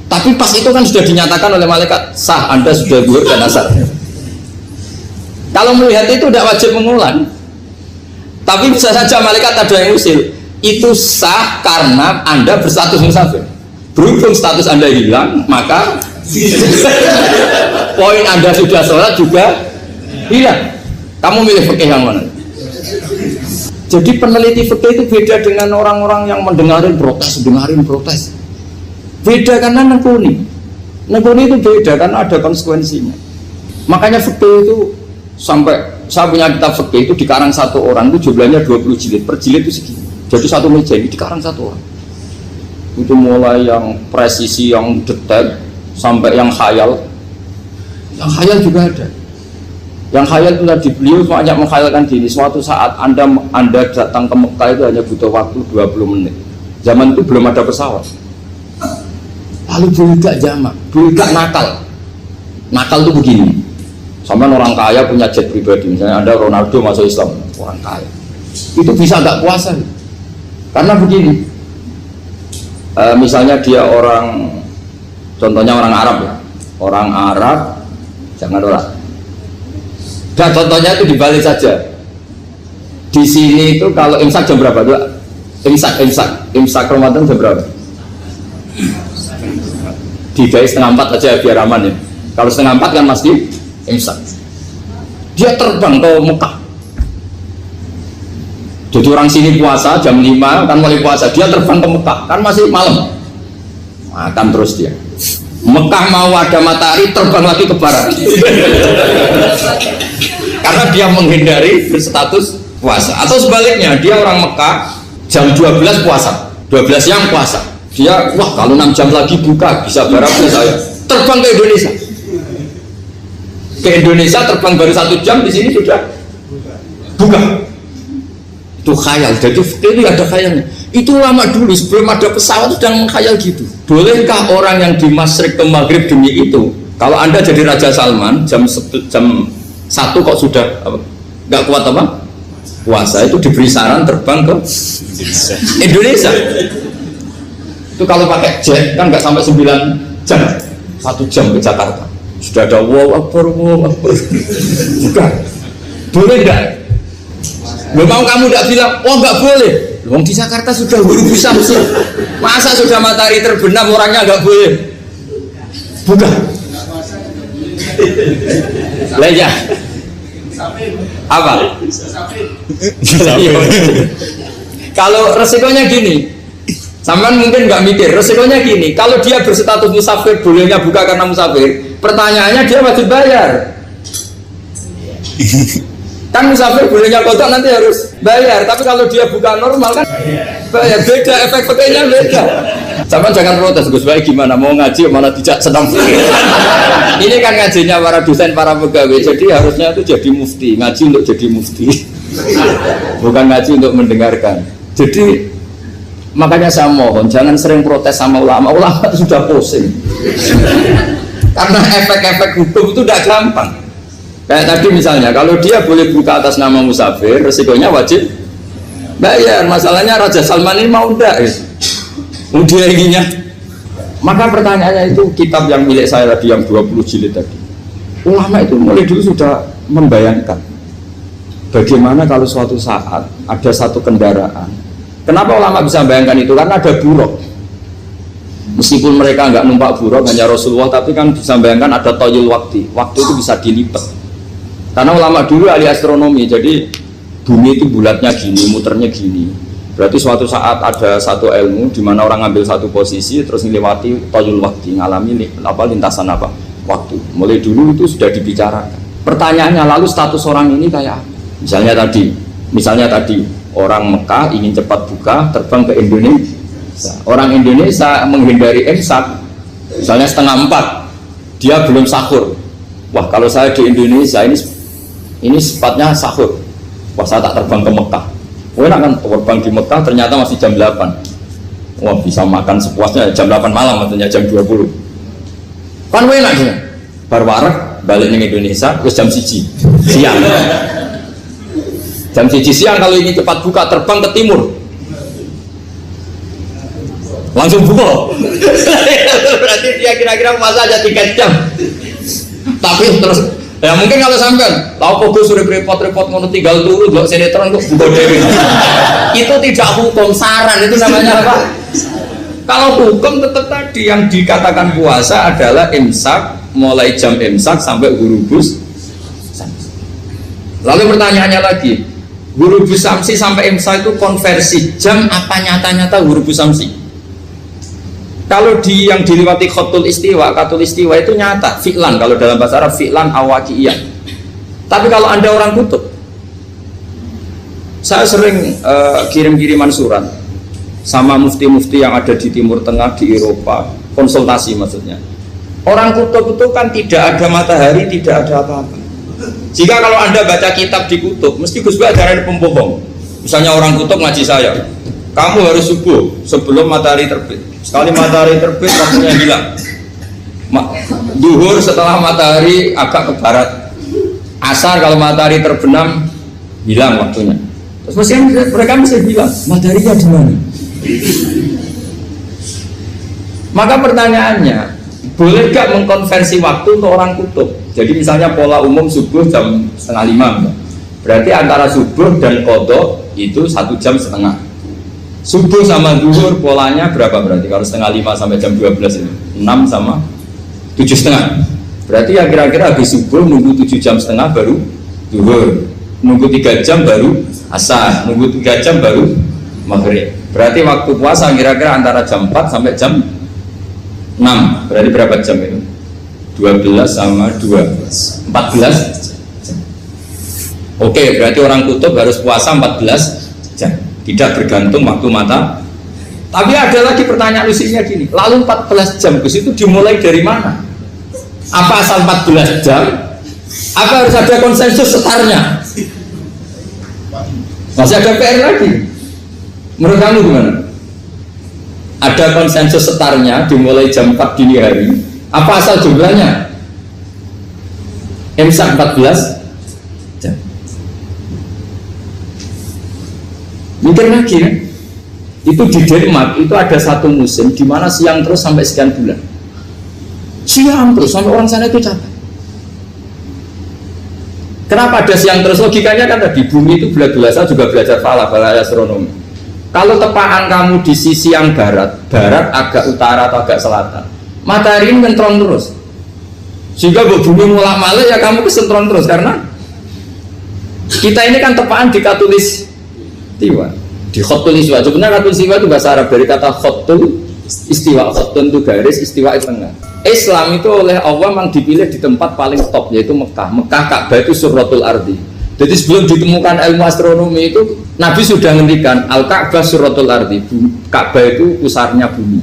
Tapi pas itu kan sudah dinyatakan oleh malaikat sah, Anda sudah duhur dan asar. Kalau melihat itu tidak wajib mengulang. Tapi bisa saja malaikat ada yang usil. Itu sah karena Anda berstatus musafir. Berhubung status Anda hilang, maka poin Anda sudah sholat juga hilang. Kamu milih fikih yang mana? Jadi peneliti fikih itu beda dengan orang-orang yang dengarin protes. Beda karena nekuni itu beda karena ada konsekuensinya. Makanya fikih itu sampai saya punya kitab fikih itu dikarang satu orang itu jumlahnya 20 jilid, per jilid itu segini. Jadi satu meja ini dikarang satu orang. Itu mulai yang presisi, yang detail, sampai yang khayal. Yang khayal juga ada. Yang khayal itu tadi beliau banyak menghayalkan gini. Suatu saat Anda datang ke Mekah itu hanya butuh waktu 20 menit. Zaman itu belum ada pesawat. Lalu boleh gak jamak, boleh gak nakal. Nakal itu begini. Sama orang kaya punya jet pribadi, misalnya Anda Ronaldo masuk Islam, orang kaya. Itu bisa gak puasa. Karena begini, misalnya dia orang, contohnya orang Arab ya, orang Arab, jangan orang. Dan contohnya itu dibalik saja. Di sini itu kalau imsak jam berapa? Imsak Ramadan jam berapa? 3:30 aja biar aman ya. Kalau 3:30 kan masih imsak. Dia terbang ke Mekah. Jadi orang sini puasa jam 5 kan mulai puasa, dia terbang ke Mekah kan masih malam, makan terus dia. Mekah mau ada matahari terbang lagi ke barat. Karena dia menghindari berstatus puasa. Atau sebaliknya, dia orang Mekah jam 12 puasa, 12 siang puasa. Dia wah kalau 6 jam lagi buka bisa baratnya saya. Terbang ke Indonesia. Ke Indonesia terbang baru 1 jam, di sini sudah buka. Itu khayal. Jadi ini ada khayalnya. Itu lama dulu sebelum ada pesawat sedang mengkhayal gitu. Bolehkah orang yang di Masyrik ke Maghrib demi itu? Kalau Anda jadi Raja Salman jam 1 kok sudah nggak kuat apa? Puasa, itu diberi saran terbang ke Indonesia. Itu kalau pakai jet kan nggak sampai 9 jam, 1 jam ke Jakarta. Sudah ada wow akbar. Bukan. Boleh nggak? Mau kamu tidak bilang, oh nggak boleh. Wong di Jakarta sudah bisa sih. Masa sudah matahari terbenam orangnya nggak boleh? Bukan. Lah ya. Apa? Kalau resikonya gini, sampean mungkin nggak mikir, resikonya gini, kalau dia berstatus musafir, bolehnya buka karena musafir, pertanyaannya dia wajib bayar. Kan musafir bolehnya kodok nanti harus bayar, tapi kalau dia buka normal kan bayar, beda, efek pakainya beda. Sampean jangan protes, Gus Baik gimana mau ngaji malah tidak senang. Ini kan ngajinya para dosen, para pegawai, jadi harusnya itu jadi mufti, ngaji untuk jadi mufti, bukan ngaji untuk mendengarkan. Jadi makanya saya mohon jangan sering protes sama ulama, ulama itu sudah pusing. Karena efek-efek hukum itu tidak gampang. Kayak tadi misalnya, kalau dia boleh buka atas nama musafir, resikonya wajib bayar. Masalahnya Raja Salman ini mau enggak? Dia inginnya. Maka pertanyaannya itu kitab yang milik saya tadi yang 20 jilid tadi. Ulama itu mulai dulu sudah membayangkan bagaimana kalau suatu saat ada satu kendaraan. Kenapa ulama bisa bayangkan itu? Karena ada buruk. Meskipun mereka nggak numpak buruk, hanya Rasulullah, tapi kan bisa bayangkan ada toyul waktu. Waktu itu bisa dilipat. Karena ulama dulu ahli astronomi, jadi bumi itu bulatnya gini, muternya gini. Berarti suatu saat ada satu ilmu di mana orang ambil satu posisi terus melewati toyul waktu, ngalami lintasan waktu. Mulai dulu itu sudah dibicarakan. Pertanyaannya lalu status orang ini kayak apa? Misalnya tadi orang Mekah ingin cepat buka terbang ke Indonesia. Orang Indonesia menghindari imsak, misalnya 3:30, dia belum sahur. Wah kalau saya di Indonesia ini sepatnya sahur. Wah saya tak terbang ke Mekah. Enak kan terbang di Mekah ternyata masih jam 8. Wah bisa makan sepuasnya jam 8 malam, maksudnya jam 20. Kan enak sih. Barwarek balik ke Indonesia terus jam 1 siang. Jam 1 siang kalau ini cepat buka terbang ke timur. Langsung buka. Berarti dia kira-kira masa aja 3 jam. Tapi terus ya mungkin kalau sampean tahu kok sudah repot-repot ngono tinggal turu nggak sinetron kok buka dewi. Itu tidak hukum, saran itu namanya apa? Kalau hukum tetap tadi yang dikatakan puasa adalah imsak, mulai jam imsak sampai ghurubus. Lalu pertanyaannya lagi, ghurubus samsi sampai imsak itu konversi jam apa nyata-nyata ghurubus samsi? Kalau yang dilewati khatul istiwa, katul istiwa itu nyata, fi'lan, kalau dalam bahasa Arab fi'lan awaqiyah. Tapi kalau Anda orang kutub, saya sering kirim-kiriman surat sama mufti-mufti yang ada di Timur Tengah, di Eropa, konsultasi maksudnya. Orang kutub itu kan tidak ada matahari, tidak ada apa-apa. Jika kalau Anda baca kitab di kutub, mesti Gus Bak ajaran pembohong. Misalnya orang kutub ngaji saya, kamu harus subuh sebelum matahari terbit. Sekali matahari terbit, waktunya hilang. Duhur setelah matahari agak ke barat. Asar kalau matahari terbenam, hilang waktunya. Terus mereka mesti bilang, mataharinya di mana? Maka pertanyaannya, boleh gak mengkonversi waktu untuk orang kutub? Jadi misalnya pola umum subuh jam 4:30, berarti antara subuh dan qadha itu 1,5 jam. Subuh sama zuhur polanya berapa berarti? Kalau 4:30 sampai jam 12 ini 6 sama 7,5. Berarti ya kira-kira habis subuh nunggu 7,5 jam baru zuhur, nunggu 3 jam baru asar, nunggu 3 jam baru maghrib. Berarti waktu puasa kira-kira antara jam 4 sampai jam 6. Berarti berapa jam itu? 12 sama 2 14 jam. Oke, berarti orang kutub harus puasa 14 jam. Tidak bergantung waktu mata. Tapi ada lagi pertanyaan lucunya gini, lalu 14 jam Gus itu dimulai dari mana? Apa asal 14 jam? Apa harus ada konsensus setarnya? Masih ada PR lagi. Menurut kamu gimana? Ada konsensus setarnya dimulai jam 4 dini hari. Apa asal jumlahnya? Imsak 14 jam. Mikir lagi kan? Itu di Denmark itu ada satu musim di mana siang terus sampai sekian bulan. Siang terus sampai orang sana itu capek. Kenapa ada siang terus? Logikanya kan tadi bumi itu bulat-bulat, saya juga belajar falak, astronomi. Kalau tepaan kamu di sisi yang barat agak utara atau agak selatan, matahari ini ngentrong terus. Sehingga bumi mulak malik ya kamu kesentron terus karena kita ini kan tepaan di katulis istiwa, di khotul istiwa. Sebenarnya katulis istiwa itu bahasa Arab dari kata khotul istiwa. Khotun itu garis, istiwa itu tengah. Islam itu oleh Allah memang dipilih di tempat paling top yaitu Mekah. Mekah Ka'bah itu suratul ardi. Jadi sebelum ditemukan ilmu astronomi itu Nabi sudah menghentikan Al-Ka'bah suratul ardi. Ka'bah itu pusarnya bumi.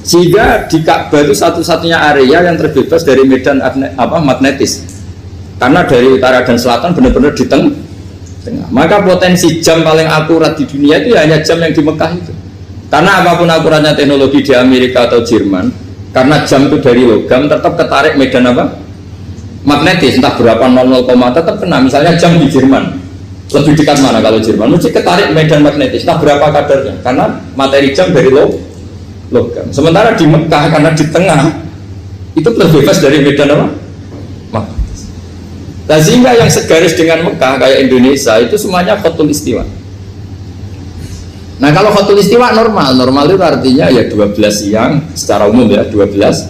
Sehingga di Ka'bah itu satu-satunya area yang terbebas dari medan magnetis. Karena dari utara dan selatan benar-benar di tengah. Maka potensi jam paling akurat di dunia itu hanya jam yang di Mekah itu. Karena apapun akuratnya teknologi di Amerika atau Jerman, karena jam itu dari logam tetap ketarik medan magnetis, entah berapa 00, tetap kena. Misalnya jam di Jerman lebih dekat mana kalau Jerman? Mesti ketarik medan magnetis, entah berapa kadarnya. Karena materi jam dari logam. Sementara di Mekah karena di tengah itu terbebas dari medan magnetis. Nah, sehingga yang segaris dengan Mekah kayak Indonesia itu semuanya khotul istiwa. Nah kalau khotul istiwa normal itu artinya ya 12 siang secara umum ya 12.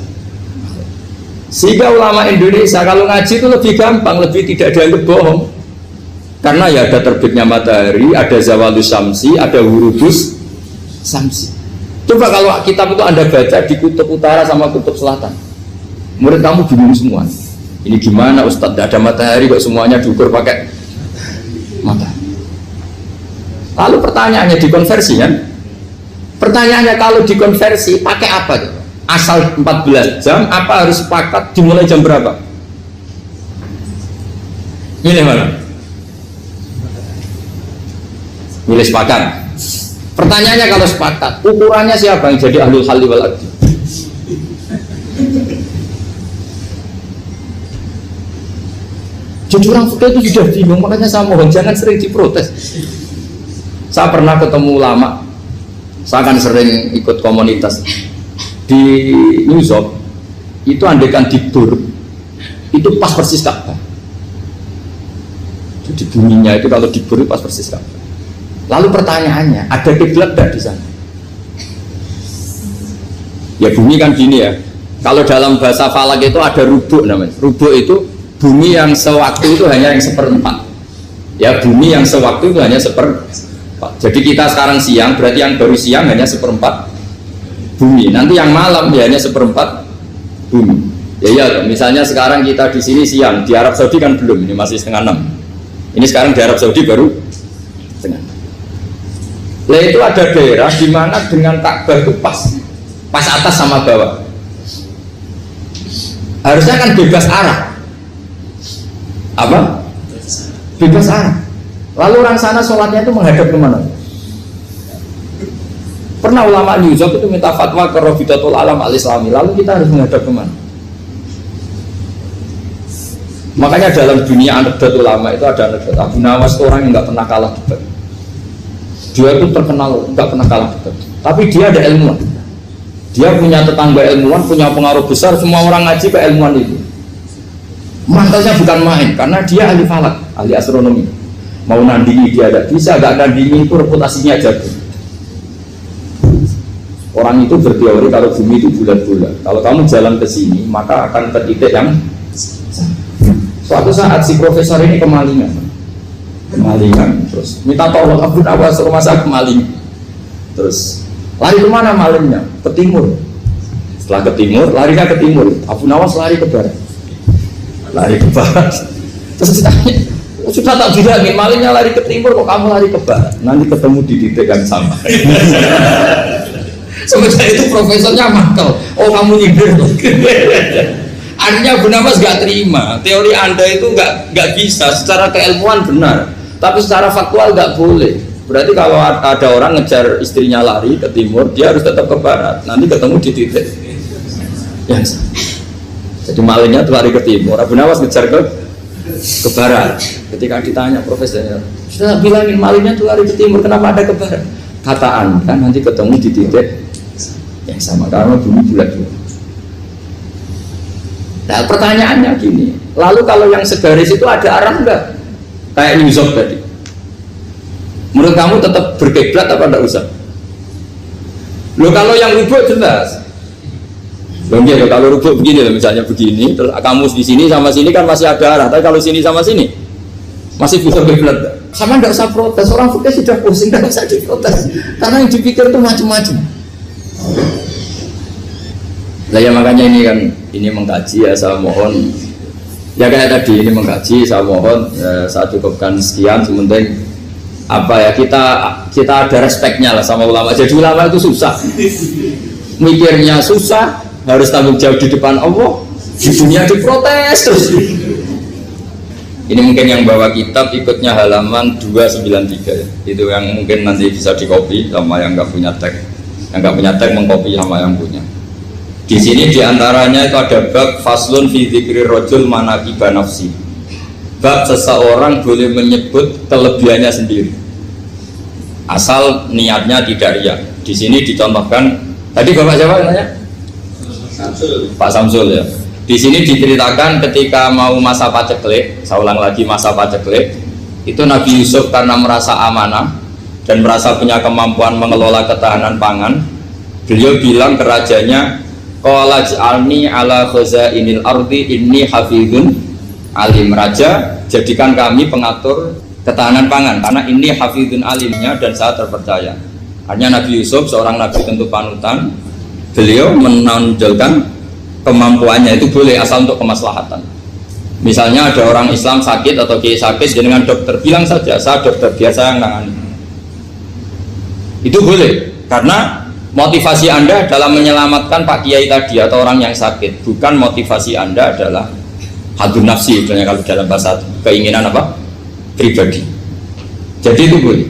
Sehingga ulama Indonesia kalau ngaji itu lebih gampang, lebih tidak dianggap bohong. Karena ya ada terbitnya matahari, ada zawalus samsi, ada hurubus samsi. Coba kalau kitab itu Anda baca di kutub utara sama kutub selatan, murid kamu bingung semua. Ini gimana Ustadz, tidak ada matahari kok semuanya diukur pakai matahari. Lalu pertanyaannya dikonversi kan? Pertanyaannya kalau dikonversi pakai apa? Asal 14 jam apa harus sepakat dimulai jam berapa? Milih mana? Milih sepakat. Pertanyaannya kalau sepakat, ukurannya siapa yang jadi ahlul halli wal aqdi? Jadi orang fikih itu sudah bingung, makanya saya mohon jangan sering diprotes. Saya pernah ketemu ulama, saya kan sering ikut komunitas di New York, itu andekan dibur, itu pas persis Ka'bah. Jadi buminya itu kalau dibur itu pas persis Ka'bah. Lalu pertanyaannya, ada kiblat tidak di sana? Ya bumi kan gini ya, kalau dalam bahasa falak itu ada rubuk namanya. Rubuk itu bumi yang sewaktu itu hanya yang seperempat. Ya bumi yang sewaktu itu hanya seperempat. Jadi kita sekarang siang, berarti yang baru siang hanya seperempat bumi. Nanti yang malam ya hanya seperempat bumi. Ya, misalnya sekarang kita di sini siang, di Arab Saudi kan belum, ini masih setengah 6. Ini sekarang di Arab Saudi baru setengah 6. Lah itu ada daerah di mana dengan Ka'bah itu pas atas sama bawah. Harusnya kan bebas arah. Apa? Bebas arah. Lalu orang sana sholatnya itu menghadap kemana? Pernah ulama New York itu minta fatwa ke Rabitatul Alam al-Islami. Lalu kita harus menghadap kemana? Makanya dalam dunia anekdot ulama itu ada anekdot Abu Nawas itu orang yang nggak pernah kalah debat. Dia itu terkenal nggak pernah kalah debat. Tapi dia ada ilmuwan. Dia punya tetangga ilmuwan, punya pengaruh besar. Semua orang ngaji ke ilmuwan itu. Mantelnya bukan main, karena dia ahli falak, ahli astronomi. Mau nandingi dia tidak bisa, gak nandingi itu reputasinya jago. Orang itu berteori kalau bumi itu bulat-bulat. Kalau kamu jalan ke sini, maka akan ke titik yang suatu saat si profesor ini kemalingan, terus minta tolong Abu Nawas rumah saya kemalingan. Terus lari kemana malingnya? Ke timur. Setelah ke timur, larinya ke timur. Abu Nawas lari ke barat. Lari ke barat. Terus ditanya, sudah tak bilangin malingnya lari ke timur kok kamu lari ke barat? Nanti ketemu di titik yang sama. Sementara itu profesornya mangkel. Oh kamu nyindir tuh. Artinya Abu Nawas gak terima. Teori anda itu gak bisa. Secara keilmuan benar, tapi secara faktual gak boleh. Berarti kalau ada orang ngejar istrinya lari ke timur, dia harus tetap ke barat. Nanti ketemu di titik yang sama. Jadi malingnya tuh lari ke timur, Abu Nawas ngejar ke barat. Ketika ditanya profesornya, sudah bilangin malingnya tuh lari ke timur, kenapa ada ke barat? Kata anda nanti ketemu di titik yang sama karena bumi bulat-bulat. Nah pertanyaannya gini, lalu kalau yang segaris itu ada arah enggak? Kayak New York tadi. Menurut kamu tetap berkiblat apa enggak usah? Loh kalau yang rubuk jelas. Mungkin kalau rubuk begini misalnya begini, terus kamus di sini sama sini kan masih ada arah, tapi kalau sini sama sini masih bisa kiblat. Sama nggak usah protes, orang fikih sudah pusing, nggak usah diprotes, karena yang dipikir itu macam-macam. Nah ya makanya ini mengkaji ya, saya mohon ya kayak tadi ini mengkaji, saya mohon ya, saya cukupkan sekian. Sementing apa ya, kita ada respeknya lah sama ulama. Jadi ulama itu susah, mikirnya susah, harus tanggung jawab di depan Allah, di dunia diprotes terus. Ini mungkin yang bawa kitab ikutnya halaman 293 ya. Itu yang mungkin nanti bisa dikopi sama yang nggak punya tag, yang nggak punya tag mengkopi sama yang punya. Di sini diantaranya itu ada bab faslun fi dzikri rajul manaqiba nafsi. Bab seseorang boleh menyebut kelebihannya sendiri, asal niatnya tidak riya. Di sini dicontohkan, tadi Bapak siapa namanya? Samsul. Pak Samsul ya. Di sini diceritakan ketika mau masa paceklik, saya ulang lagi masa paceklik, itu Nabi Yusuf karena merasa amanah dan merasa punya kemampuan mengelola ketahanan pangan, beliau bilang ke rajanya, qala ij'alni ala khazainil ardi inni hafizun alim. Raja, jadikan kami pengatur ketahanan pangan karena ini hafizun alimnya dan saya terpercaya. Hanya Nabi Yusuf seorang nabi tentu panutan, beliau menonjolkan kemampuannya itu boleh asal untuk kemaslahatan. Misalnya ada orang Islam sakit atau kiai sakit, dengan dokter bilang saja saya dokter biasa yang nangani. Itu boleh karena motivasi Anda dalam menyelamatkan Pak Kiai tadi atau orang yang sakit, bukan motivasi Anda adalah hadun nafsi, kalau dalam bahasa keinginan apa? Pribadi. Jadi itu boleh.